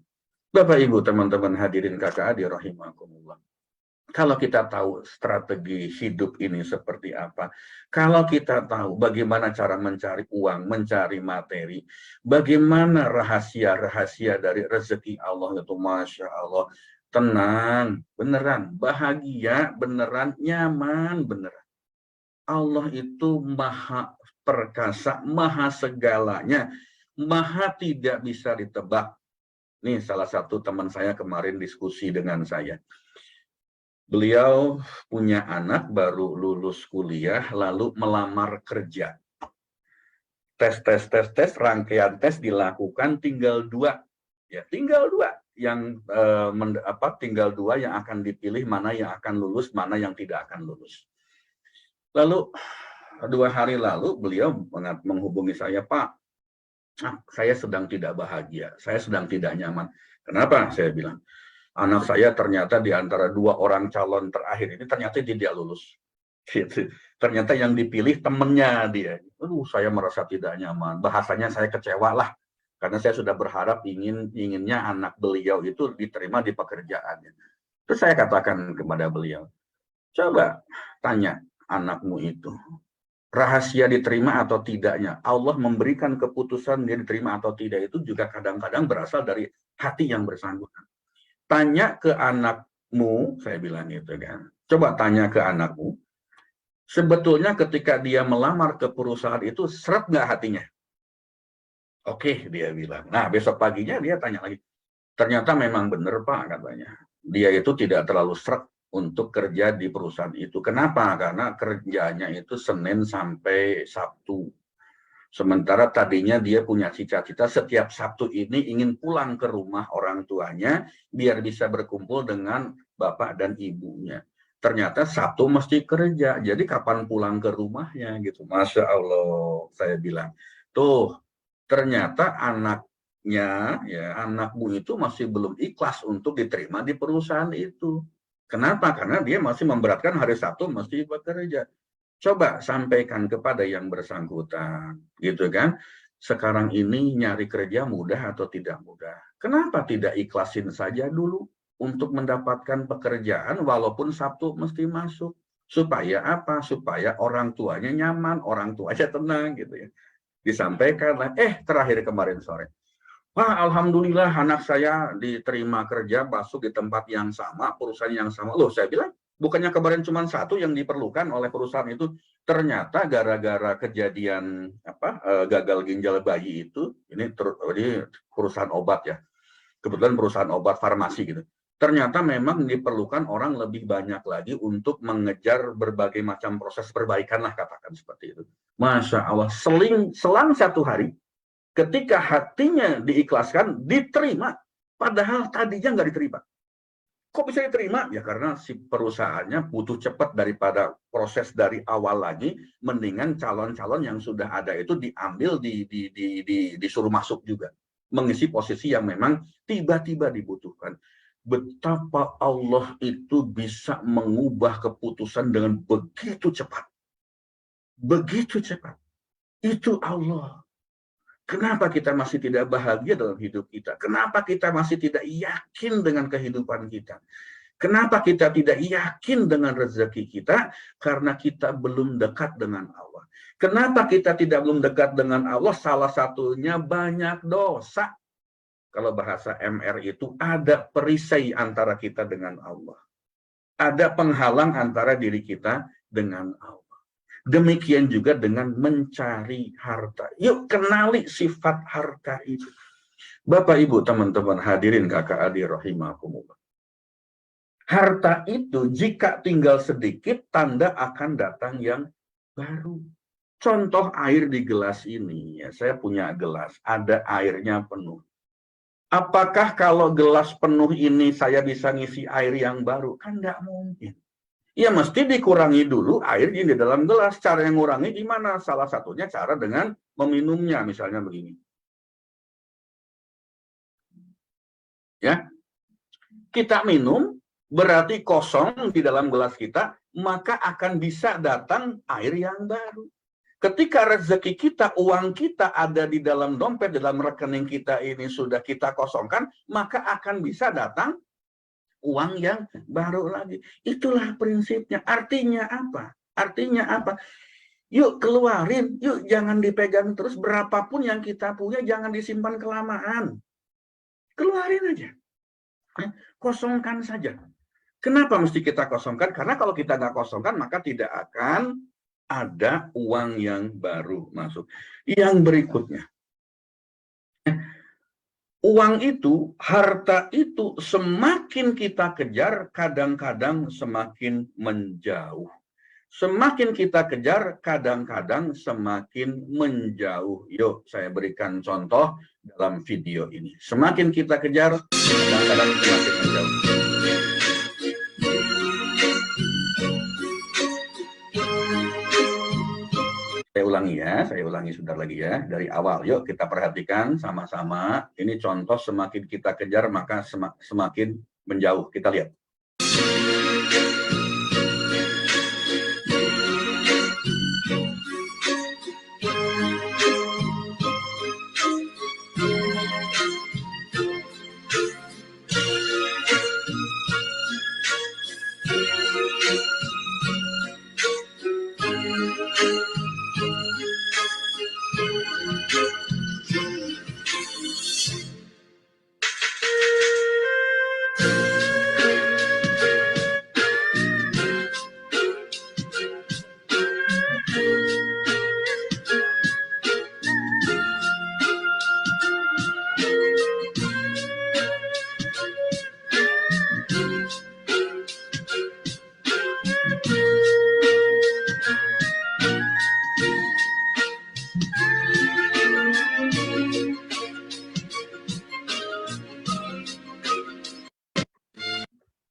Bapak, Ibu, teman-teman hadirin kakak adik rahimakumullah. Kalau kita tahu strategi hidup ini seperti apa, kalau kita tahu bagaimana cara mencari uang, mencari materi, bagaimana rahasia-rahasia dari rezeki Allah itu, Masya Allah, tenang, beneran, bahagia, beneran, nyaman, beneran. Allah itu maha perkasa, maha segalanya, maha tidak bisa ditebak. Nih salah satu teman saya kemarin diskusi dengan saya. Beliau punya anak baru lulus kuliah, lalu melamar kerja. Tes, rangkaian tes dilakukan, tinggal 2. Ya, tinggal 2 yang tinggal 2 yang akan dipilih, mana yang akan lulus, mana yang tidak akan lulus. Lalu 2 hari lalu beliau menghubungi saya, Pak, saya sedang tidak bahagia, saya sedang tidak nyaman. Kenapa? Saya bilang, anak saya ternyata di antara 2 orang calon terakhir ini ternyata dia tidak lulus. Gitu. Ternyata yang dipilih temennya dia. Saya merasa tidak nyaman. Bahasanya saya kecewa lah. Karena saya sudah berharap inginnya anak beliau itu diterima di pekerjaannya. Terus saya katakan kepada beliau, coba tanya anakmu itu, rahasia diterima atau tidaknya. Allah memberikan keputusan dia diterima atau tidak itu juga kadang-kadang berasal dari hati yang bersangkutan. Tanya ke anakmu, saya bilang gitu kan. Coba tanya ke anakmu, sebetulnya ketika dia melamar ke perusahaan itu, seret nggak hatinya? Oke, dia bilang. Nah, besok paginya dia tanya lagi. Ternyata memang benar, Pak, katanya. Dia itu tidak terlalu seret untuk kerja di perusahaan itu. Kenapa? Karena kerjanya itu Senin sampai Sabtu. Sementara tadinya dia punya cita-cita setiap Sabtu ini ingin pulang ke rumah orang tuanya biar bisa berkumpul dengan bapak dan ibunya. Ternyata Sabtu mesti kerja, jadi kapan pulang ke rumahnya gitu. Masya Allah, saya bilang. Tuh, ternyata anaknya, ya anakmu itu masih belum ikhlas untuk diterima di perusahaan itu. Kenapa? Karena dia masih memberatkan hari Sabtu mesti bekerja. Coba sampaikan kepada yang bersangkutan, gitu kan? Sekarang ini nyari kerja mudah atau tidak mudah? Kenapa tidak ikhlasin saja dulu untuk mendapatkan pekerjaan walaupun Sabtu mesti masuk? Supaya apa? Supaya orang tuanya nyaman, orang tuanya tenang gitu ya. Disampaikanlah, terakhir kemarin sore. Wah, alhamdulillah anak saya diterima kerja masuk di tempat yang sama, perusahaan yang sama. Loh, saya bilang, bukannya kemarin cuma 1 yang diperlukan oleh perusahaan itu, ternyata gara-gara kejadian gagal ginjal bayi itu, ini perusahaan obat ya, kebetulan perusahaan obat farmasi gitu. Ternyata memang diperlukan orang lebih banyak lagi untuk mengejar berbagai macam proses perbaikan lah, katakan seperti itu. Masya Allah, selang 1 hari, ketika hatinya diikhlaskan, diterima. Padahal tadinya nggak diterima. Kok bisa diterima? Ya karena si perusahaannya butuh cepat daripada proses dari awal lagi, mendingan calon-calon yang sudah ada itu diambil, disuruh masuk juga. Mengisi posisi yang memang tiba-tiba dibutuhkan. Betapa Allah itu bisa mengubah keputusan dengan begitu cepat. Begitu cepat. Itu Allah. Kenapa kita masih tidak bahagia dalam hidup kita? Kenapa kita masih tidak yakin dengan kehidupan kita? Kenapa kita tidak yakin dengan rezeki kita? Karena kita belum dekat dengan Allah. Kenapa kita belum dekat dengan Allah? Salah satunya banyak dosa. Kalau bahasa MR itu ada perisai antara kita dengan Allah. Ada penghalang antara diri kita dengan Allah. Demikian juga dengan mencari harta. Yuk kenali sifat harta itu. Bapak, Ibu, teman-teman hadirin kakak adik rahimakumullah. Harta itu jika tinggal sedikit, tanda akan datang yang baru. Contoh air di gelas ini, ya, saya punya gelas, ada airnya penuh. Apakah kalau gelas penuh ini saya bisa ngisi air yang baru? Kan nggak mungkin. Ya mesti dikurangi dulu air di dalam gelas. Cara yang ngurangi gimana? Salah satunya cara dengan meminumnya, misalnya begini. Ya, kita minum berarti kosong di dalam gelas kita, maka akan bisa datang air yang baru. Ketika rezeki kita, uang kita ada di dalam dompet, dalam rekening kita ini sudah kita kosongkan, maka akan bisa datang uang yang baru lagi. Itulah prinsipnya. Artinya apa? Artinya apa? Yuk keluarin, yuk jangan dipegang terus. Berapapun yang kita punya jangan disimpan kelamaan. Keluarin aja. Kosongkan saja. Kenapa mesti kita kosongkan? Karena kalau kita nggak kosongkan, maka tidak akan ada uang yang baru masuk. Yang berikutnya, uang itu, harta itu semakin kita kejar, kadang-kadang semakin menjauh. Semakin kita kejar, kadang-kadang semakin menjauh. Yuk, saya berikan contoh dalam video ini. Semakin kita kejar, kadang-kadang semakin menjauh. Saya ulangi sebentar lagi ya, dari awal. Yuk kita perhatikan sama-sama, ini contoh semakin kita kejar maka semakin menjauh. Kita lihat.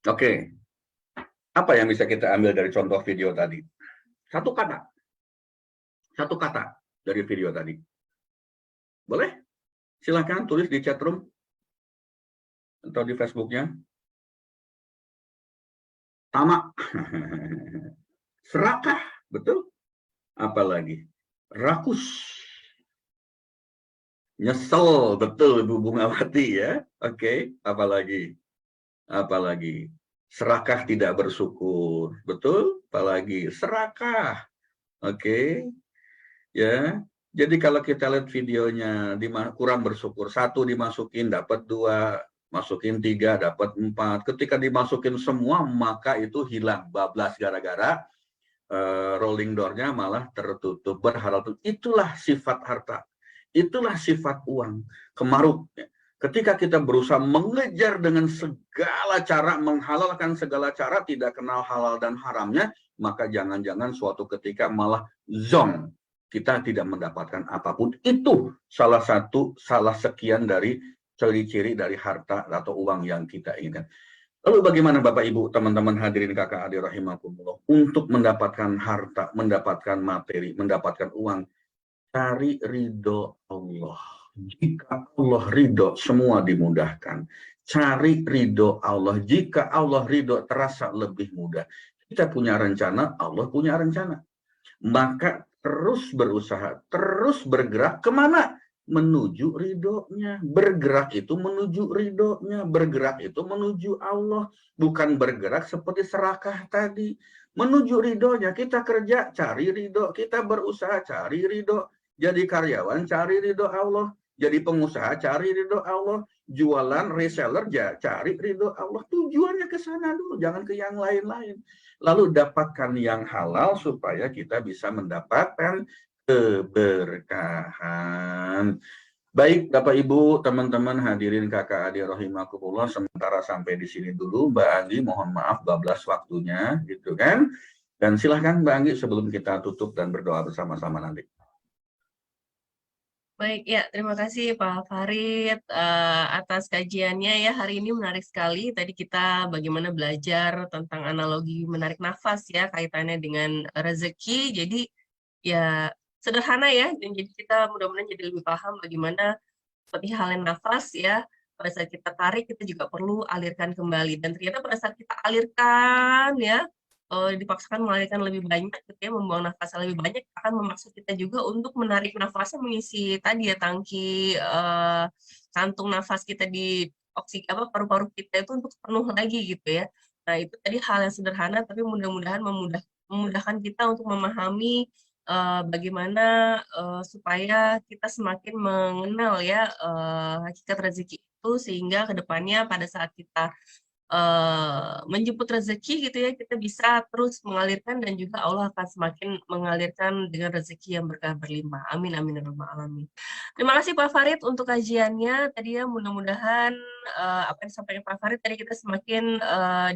Oke, apa yang bisa kita ambil dari contoh video tadi? Satu kata dari video tadi. Boleh? Silahkan tulis di chat room atau di Facebooknya. Tamak. Serakah, betul? Apalagi? Rakus. Nyesel, betul Ibu Bungawati ya. Oke, apalagi? Apalagi? Serakah tidak bersyukur, betul? Apalagi? Serakah. Oke. Ya. Jadi kalau kita lihat videonya kurang bersyukur, 1 dimasukin dapat 2, masukin 3 dapat 4. Ketika dimasukin semua maka itu hilang, bablas gara-gara rolling door-nya malah tertutup. Berharap itulah sifat harta. Itulah sifat uang, kemaruk. Ketika kita berusaha mengejar dengan segala cara, menghalalkan segala cara, tidak kenal halal dan haramnya, maka jangan-jangan suatu ketika malah zonk. Kita tidak mendapatkan apapun. Itu salah sekian dari ciri-ciri dari harta atau uang yang kita inginkan. Lalu bagaimana Bapak Ibu, teman-teman hadirin kakak adik rahimakumullah, untuk mendapatkan harta, mendapatkan materi, mendapatkan uang? Cari ridho Allah. Jika Allah ridho, semua dimudahkan. Cari ridho Allah. Jika Allah ridho, terasa lebih mudah. Kita punya rencana, Allah punya rencana. Maka terus berusaha, terus bergerak kemana? Menuju ridhonya. Bergerak itu menuju ridhonya. Bergerak itu menuju Allah. Bukan bergerak seperti serakah tadi. Menuju ridhonya. Kita kerja, cari ridho. Kita berusaha, cari ridho. Jadi karyawan, cari ridho Allah. Jadi pengusaha, cari ridho Allah. Jualan, reseller, cari ridho Allah. Tujuannya ke sana dulu, jangan ke yang lain-lain. Lalu dapatkan yang halal supaya kita bisa mendapatkan keberkahan. Baik Bapak Ibu, teman-teman hadirin kakak adik rahimakumullah, sementara sampai di sini dulu. Mbak Anggi, mohon maaf bablas waktunya gitu kan. Dan silahkan Mbak Anggi sebelum kita tutup dan berdoa bersama-sama nanti. Baik, ya terima kasih Pak Farid atas kajiannya ya. Hari ini menarik sekali. Tadi kita bagaimana belajar tentang analogi menarik nafas ya, kaitannya dengan rezeki. Jadi ya sederhana ya, dan jadi kita mudah-mudahan jadi lebih paham bagaimana seperti halnya nafas ya. Pada saat kita tarik, kita juga perlu alirkan kembali. Dan ternyata pada saat kita alirkan ya, dipaksakan mengalirkan lebih banyak, gitu ya, membuang nafasnya lebih banyak, akan memaksa kita juga untuk menarik nafasnya, mengisi tadi ya tangki kantung nafas kita di paru-paru kita itu untuk penuh lagi gitu ya. Nah, itu tadi hal yang sederhana tapi mudah-mudahan memudahkan kita untuk memahami bagaimana supaya kita semakin mengenal ya hakikat rezeki itu, sehingga kedepannya pada saat kita menjemput rezeki gitu ya, kita bisa terus mengalirkan dan juga Allah akan semakin mengalirkan dengan rezeki yang berkah berlimpah. Amin amin ya rabbal alamin. Terima kasih Pak Farid untuk kajiannya tadi ya, mudah-mudahan apa yang disampaikan Pak Farid tadi kita semakin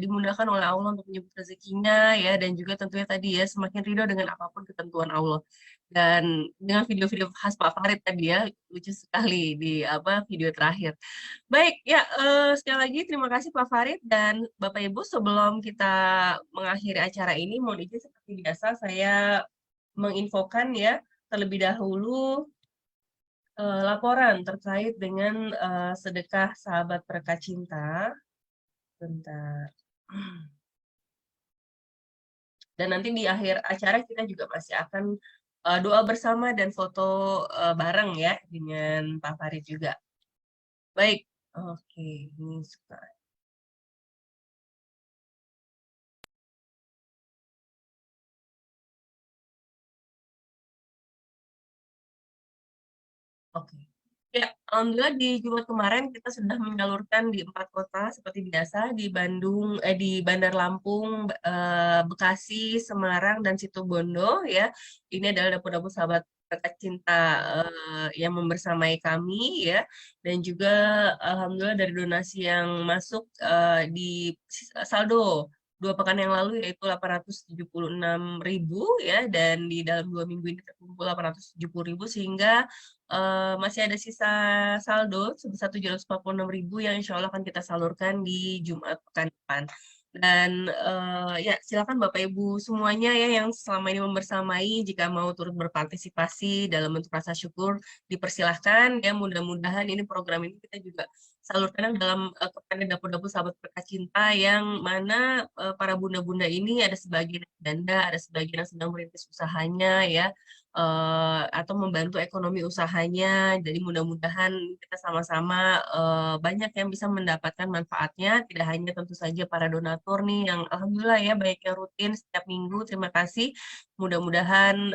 dimudahkan oleh Allah untuk menyebut rezekinya ya, dan juga tentunya tadi ya semakin ridho dengan apapun ketentuan Allah. Dan dengan video-video khas Pak Farid tadi ya, lucu sekali di video terakhir. Baik, ya sekali lagi terima kasih Pak Farid dan Bapak Ibu. Sebelum kita mengakhiri acara ini, mohon izin seperti biasa saya menginfokan ya terlebih dahulu laporan terkait dengan sedekah sahabat berkat cinta. Bentar. Dan nanti di akhir acara kita juga masih akan doa bersama dan foto bareng ya dengan Pak Farid juga. Baik, oke, ini suka. Oke. Ya, alhamdulillah di Jumat kemarin kita sudah menyalurkan di 4 kota seperti biasa, di Bandung, di Bandar Lampung, Bekasi, Semarang, dan Situbondo ya. Ini adalah dapur-dapur sahabat berkat cinta yang membersamai kami ya, dan juga alhamdulillah dari donasi yang masuk di saldo 2 pekan yang lalu yaitu 876.000 ya, dan di dalam 2 minggu ini terkumpul 870.000, sehingga masih ada sisa saldo sebesar 746.000 yang insya Allah akan kita salurkan di Jumat pekan depan. Dan ya silakan Bapak Ibu semuanya ya yang selama ini membersamai, jika mau turut berpartisipasi dalam bentuk rasa syukur dipersilahkan ya. Mudah-mudahan ini program ini kita juga salurkan dalam kepada dapur-dapur sahabat berkat cinta, yang mana para bunda-bunda ini ada sebagian yang janda, ada sebagian yang sedang merintis usahanya ya, atau membantu ekonomi usahanya. Jadi mudah-mudahan kita sama-sama banyak yang bisa mendapatkan manfaatnya, tidak hanya tentu saja para donatur nih yang alhamdulillah ya baik yang rutin setiap minggu, terima kasih. Mudah-mudahan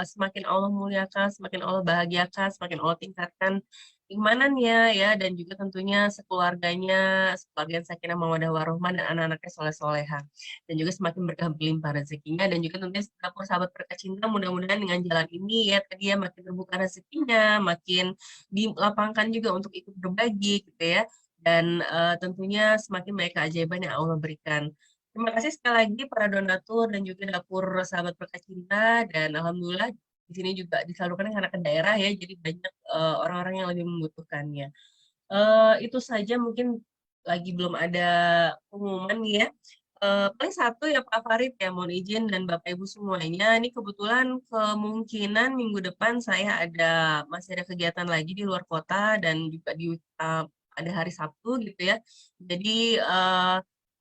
semakin Allah muliakan, semakin Allah bahagiakan, semakin Allah tingkatkan keimanannya ya, dan juga tentunya sekeluarganya, sebagian sakinah mawadah warohmah, dan anak-anaknya soleh-soleha, dan juga semakin berkah berlimpah rezekinya. Dan juga tentunya dapur sahabat berkat cinta, mudah-mudahan dengan jalan ini ya tadi ya makin terbuka rezekinya, makin dilapangkan juga untuk ikut berbagi gitu ya, dan tentunya semakin banyak keajaiban yang Allah berikan. Terima kasih sekali lagi para donatur dan juga dapur sahabat berkat cinta, dan alhamdulillah di sini juga disalurkan karena ke daerah ya, jadi banyak orang-orang yang lebih membutuhkannya. Itu saja, mungkin lagi belum ada pengumuman nih ya. Paling satu ya Pak Farid ya, mohon izin dan Bapak Ibu semuanya, ini kebetulan kemungkinan minggu depan saya masih ada kegiatan lagi di luar kota, dan juga ada hari Sabtu gitu ya. Jadi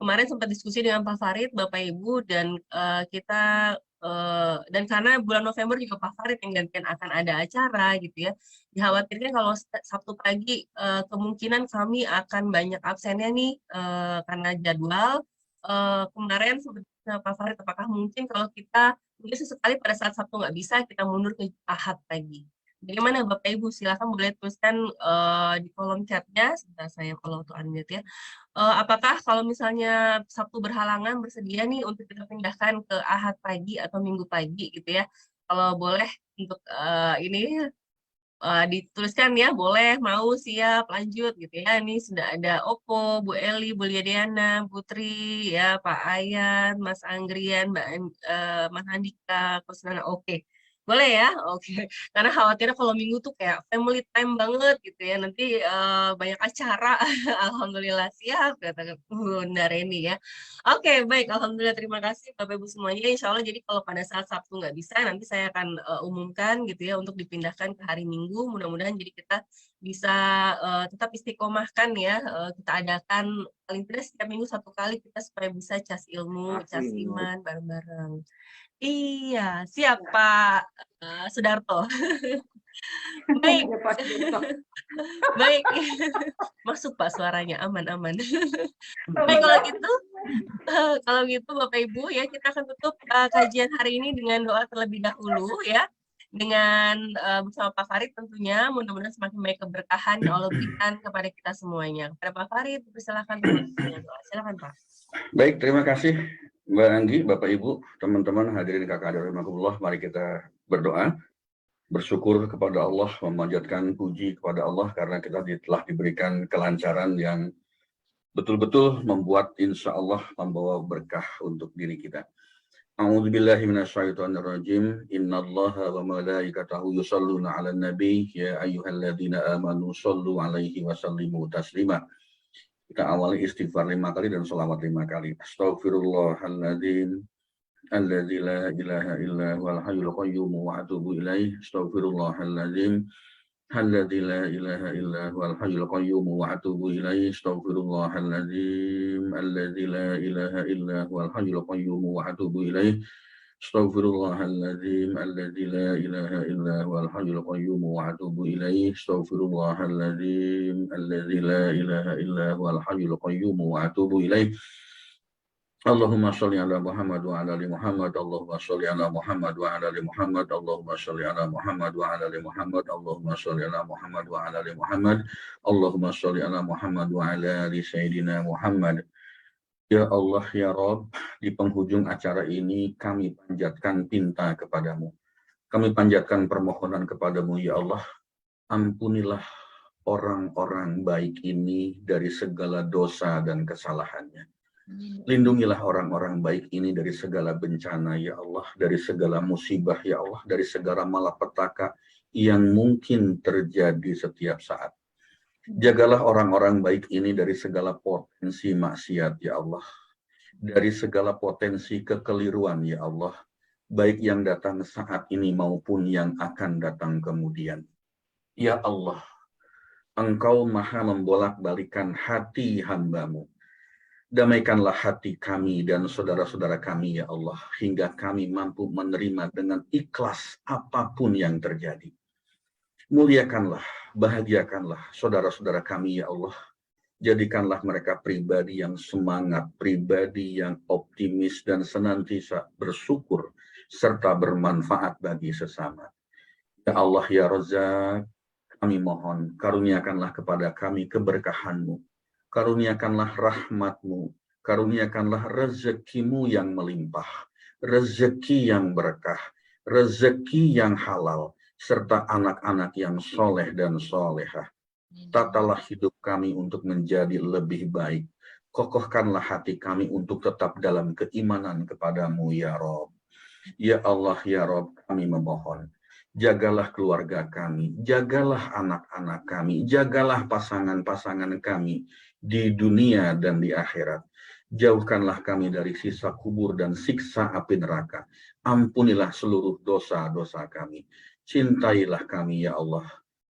kemarin sempat diskusi dengan Pak Farid, Bapak Ibu, dan kita dan karena bulan November juga Pak Farid yang gantian akan ada acara gitu ya, dikhawatirkan kalau Sabtu pagi kemungkinan kami akan banyak absennya nih karena jadwal. Kemarin sebenarnya Pak Farid, apakah mungkin kalau kita mungkin sesekali pada saat Sabtu nggak bisa, kita mundur ke Ahad pagi. Bagaimana Bapak Ibu? Silakan boleh tuliskan di kolom chatnya. Sebentar saya follow to unmute ya. Apakah kalau misalnya Sabtu berhalangan bersedia nih untuk kita pindahkan ke Ahad pagi atau Minggu pagi gitu ya? Kalau boleh untuk ini dituliskan ya, boleh, mau, siap, lanjut gitu ya. Ini sudah ada Opo, Bu Eli, Bu Liadiana, Putri, ya, Pak Ayan, Mas Anggrian, Mas Andika, Kusnana. Oke. Boleh ya? Oke. Karena khawatirnya kalau minggu tuh kayak family time banget gitu ya. Nanti banyak acara. Alhamdulillah siap, kata Bunda Reni ya. Oke, baik. Alhamdulillah, terima kasih Bapak Ibu semuanya. Insya Allah jadi kalau pada saat Sabtu nggak bisa, nanti saya akan umumkan gitu ya untuk dipindahkan ke hari Minggu. Mudah-mudahan jadi kita bisa tetap istiqomahkan ya. Kita adakan paling tidak setiap minggu satu kali, kita supaya bisa cas ilmu, cas iman bareng-bareng. Iya, siap Pak Sudarto. Baik. Ya, Pak. Baik. Masuk Pak suaranya, aman-aman. Baik, kalau gitu Bapak Ibu ya, kita akan tutup kajian hari ini dengan doa terlebih dahulu ya. Dengan bersama Pak Farid tentunya, mudah-mudahan semakin banyak keberkahan yang Allah berikan kepada kita semuanya. Kepada Pak Farid, silakan dengan doa. Silakan Pak. Baik, terima kasih Mbak Anggi, Bapak Ibu, teman-teman hadirin kakak rahimakumullah. Mari kita berdoa, bersyukur kepada Allah, memanjatkan puji kepada Allah karena kita telah diberikan kelancaran yang betul-betul membuat insya Allah membawa berkah untuk diri kita. A'udzubillahi minasyaitonirrajim. Innallaha wa malaikatahu yusholluna 'alan nabi ya ayyuhalladzina amanu shollu 'alaihi wa sallimu taslima. Kita awali istighfar 5 kali dan sholawat 5 kali. Astaghfirullahaladzim alladzi la ilaha illa huwal hayyul qayyum wa atubu ilaih. Astaghfirullahaladzim alladzi la ilaha illa huwal hayyul qayyum wa atubu ilaih. Astaghfirullahaladzim alladzi la ilaha illa huwal hayyul qayyum wa atubu ilaih. Astaghfirullahaladzim alladzi la ilaha illa huwal hayyul qayyum wa atubu ilaih. Astaghfirullahaladzim alladzi la ilaha illa huwal hayyul qayyum wa atubu ilaih. Allahumma sholli ala Muhammad wa ala ali Muhammad. Allahumma sholli ala Muhammad wa ala ali Muhammad. Allahumma sholli ala Muhammad wa ala ali Muhammad. Allahumma sholli ala Muhammad wa ala ali Muhammad. Allahumma sholli ala Muhammad wa ala ali Sayyidina Muhammad. Ya Allah, ya Rabb, di penghujung acara ini kami panjatkan pinta kepadamu. Kami panjatkan permohonan kepadamu, ya Allah. Ampunilah orang-orang baik ini dari segala dosa dan kesalahannya. Lindungilah orang-orang baik ini dari segala bencana, ya Allah, dari segala musibah, ya Allah, dari segala malapetaka yang mungkin terjadi setiap saat. Jagalah orang-orang baik ini dari segala potensi maksiat, ya Allah, dari segala potensi kekeliruan, ya Allah, baik yang datang saat ini maupun yang akan datang kemudian. Ya Allah, Engkau maha membolak-balikan hati hamba-Mu. Damaikanlah hati kami dan saudara-saudara kami, ya Allah, hingga kami mampu menerima dengan ikhlas apapun yang terjadi. Muliakanlah, bahagiakanlah saudara-saudara kami, ya Allah. Jadikanlah mereka pribadi yang semangat, pribadi yang optimis dan senantiasa bersyukur serta bermanfaat bagi sesama. Ya Allah, ya Razzaq, kami mohon karuniakanlah kepada kami keberkahan-Mu. Karuniakanlah rahmat-Mu, karuniakanlah rezekimu yang melimpah, rezeki yang berkah, rezeki yang halal, serta anak-anak yang soleh dan solehah. Tatalah hidup kami untuk menjadi lebih baik. Kokohkanlah hati kami untuk tetap dalam keimanan kepadamu, ya Rob. Ya Allah, ya Rob, kami memohon. Jagalah keluarga kami, jagalah anak-anak kami, jagalah pasangan-pasangan kami di dunia dan di akhirat. Jauhkanlah kami dari siksa kubur dan siksa api neraka. Ampunilah seluruh dosa-dosa kami. Cintailah kami, ya Allah.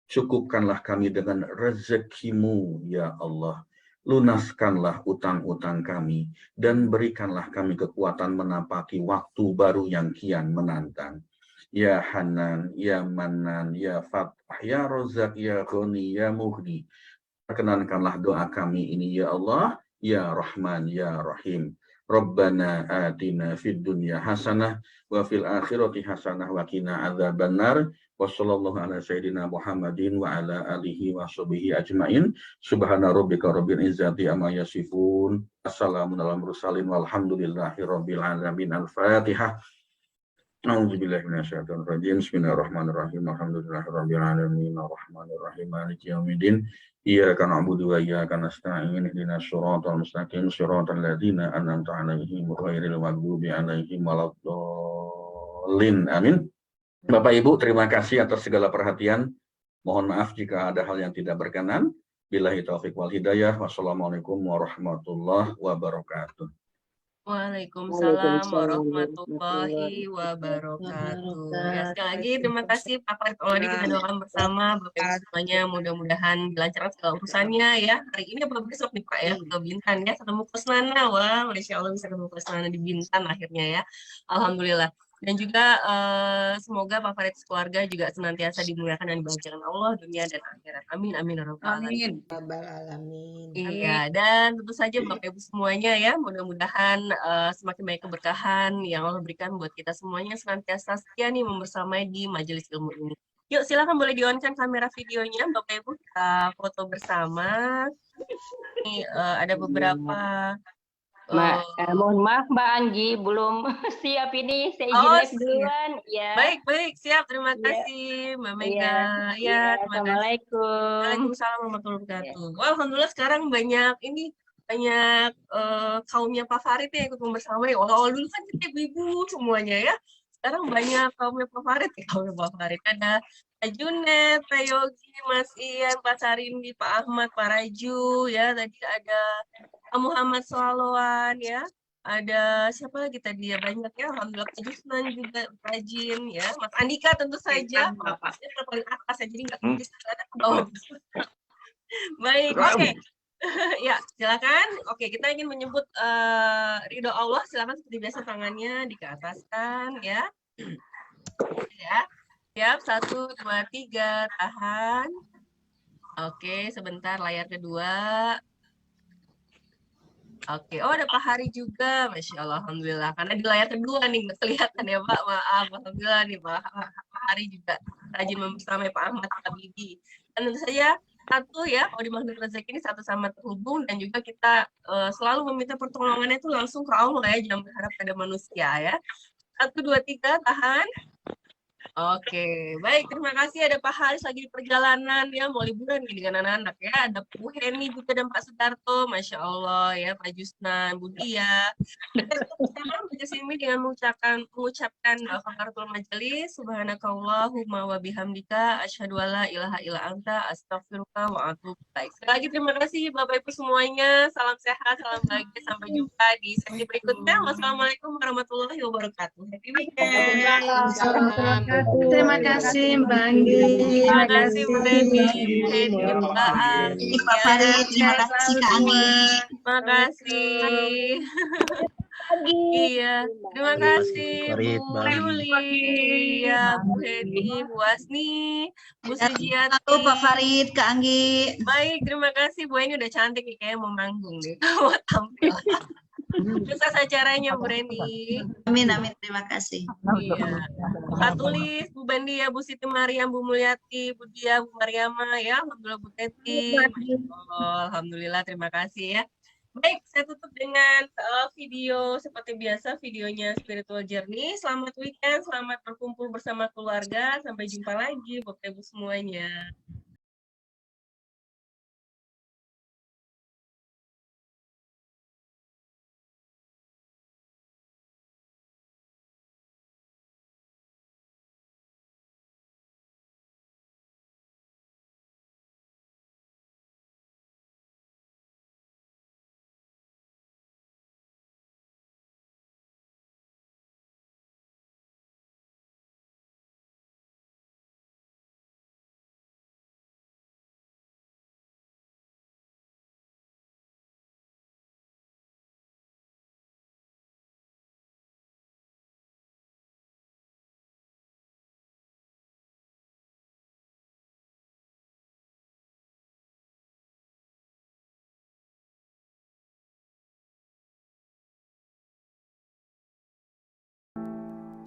Cukupkanlah kami dengan rezekimu, ya Allah. Lunaskanlah utang-utang kami dan berikanlah kami kekuatan menapaki waktu baru yang kian menantang. Ya Hanan, Ya Manan, Ya Fatah, Ya Rozak, Ya Ghani, Ya Mughni. Perkenankanlah doa kami ini, ya Allah, ya Rahman, ya Rahim. Rabbana atina fid dunya hasanah wa fil akhirati hasanah wa qina adzabannar. Wassallallahu ala sayyidina Muhammadin wa ala alihi wa sahbihi ajmain. Subhana rabbika rabbil izzati amma yasifun. Assalamu ala mursalin walhamdulillahi rabbil alamin. Al-Fatihah. A'udzubillahi minasyaitonir rajim. Bismillahirrahmanirrahim. Alhamdulillahirabbil alamin. Arrahmanirrahim. Maliki yaumiddin. Iyyaka na'budu wa iyyaka nasta'in. Ihdinas siratal mustaqim. Siratal ladzina an'amta 'alaihim ghairil maghdubi 'alaihim waladdallin. Amin. Bapak Ibu, terima kasih atas segala perhatian. Mohon maaf jika ada hal yang tidak berkenan. Billahi taufiq wal hidayah. Wassalamualaikum warahmatullahi wabarakatuh. Waalaikumsalam warahmatullahi wabarakatuh. Ya, sekali lagi terima kasih Pak Farid Alwadi, kita doakan bersama Bapak Ibu semuanya, mudah-mudahan dilancarkan segala urusannya ya. Hari ini apa besok nih Pak ya, ke Bintan ya, ketemu Kusnana. Wah, Masya Allah bisa ketemu Kusnana di Bintan akhirnya ya. Alhamdulillah. Dan juga semoga Pak Farid keluarga juga senantiasa dimuliakan dan dibahagiakan Allah dunia dan akhirat. Amin amin ya rabbal alamin. Amin. Rabbal alamin. Iya, dan tentu saja Bapak Ibu semuanya ya, mudah-mudahan semakin banyak keberkahan yang Allah berikan buat kita semuanya senantiasa setia nih membersamai di majelis ilmu ini. Yuk silakan boleh di-on-kan kamera videonya Bapak Ibu, kita foto bersama. Ini ada beberapa Mohon maaf Mbak Anggi, belum siap ini, saya izin Oh, live duluan. Ya. baik, siap. Terima Iya. kasih, Mbak Mega. Iya. Ya, Iya, terima kasih. Assalamualaikum. Waalaikumsalam warahmatullahi wabarakatuh. Wah, alhamdulillah sekarang banyak kaumnya Pak Farid yang ikut membersamai. Awal dulu kan kita ibu-ibu semuanya ya. Sekarang banyak kaumnya Pak Farid ya, kaumnya Pak Farid. Ada Pak Junet, Pak Yogi, Mas Ian, Pak Sarindi, Pak Ahmad, Pak Raju, ya. Tadi ada Pak Muhammad Shalwan, ya. Ada siapa lagi tadi ya, banyak ya, alhamdulillah Pak Jusman juga rajin ya, Mas Andika tentu saja Bapaknya paling atas ya, jadi nggak ada ke bawah. Baik, oke. Ya, silakan. Oke, kita ingin menyebut ridho Allah, silakan seperti biasa tangannya dikeataskan ya. Ya. Siap, 1, 2, 3, tahan. Oke, sebentar layar kedua. Oke, oh ada Pak Hari juga, Masya Allah, Alhamdulillah. Karena di layar kedua nih, nggak kelihatan ya Pak, maaf. Alhamdulillah nih Pak Hari juga rajin membersamai Pak Ahmad Habibie. Dan tentu saja satu ya, kalau di Magnet Rezeki ini satu sama terhubung, dan juga kita selalu meminta pertolongannya itu langsung ke Allah ya, jangan berharap pada manusia ya. 1, 2, 3, tahan. Oke, baik. Terima kasih ada Pak Haris lagi di perjalanan ya, mau liburan nih dengan anak-anak ya. Ada Bu Heni juga dan Pak Sudarto, Masya Allah ya, Pak Jusnan, Bu Dia. Kita bersama majelis ini dengan mengucapkan kafaratul majelis, subhanakallahumma wa bihamdika, asyhadu alla ilaha illa anta, astaghfiruka wa atubu ilaik. Sekali lagi terima kasih Bapak Ibu semuanya. Salam sehat, salam bahagia. Sampai jumpa di sesi berikutnya. Wassalamualaikum warahmatullahi wabarakatuh. Happy weekend. Terima kasih Mbak Anggi. Terima kasih Bu Reni, Mbak Pak Farid, terima kasih Kak Anggi. Terima kasih. Iya, terima kasih Bu Yuli, ya Bu Heni, Bu Asni, Bu Sujiati. Halo Pak Farid, Kak Anggi. Baik, terima kasih Bu Eni udah cantik nih, kayaknya mau manggung nih, mau tampil. Sukses acaranya Bu Reni. Amin, terima kasih. Iya. Pak Tulis, Bu Bandi ya, Bu Siti Mariam, Bu Mulyati, Bu Dia, Bu Mariama ya, alhamdulillah Bu Teti. Alhamdulillah, terima kasih ya. Baik, saya tutup dengan video seperti biasa, videonya Spiritual Journey. Selamat weekend, selamat berkumpul bersama keluarga. Sampai jumpa lagi, Bapak Ibu semuanya.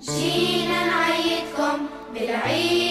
جينا نعيدكم بالعيد.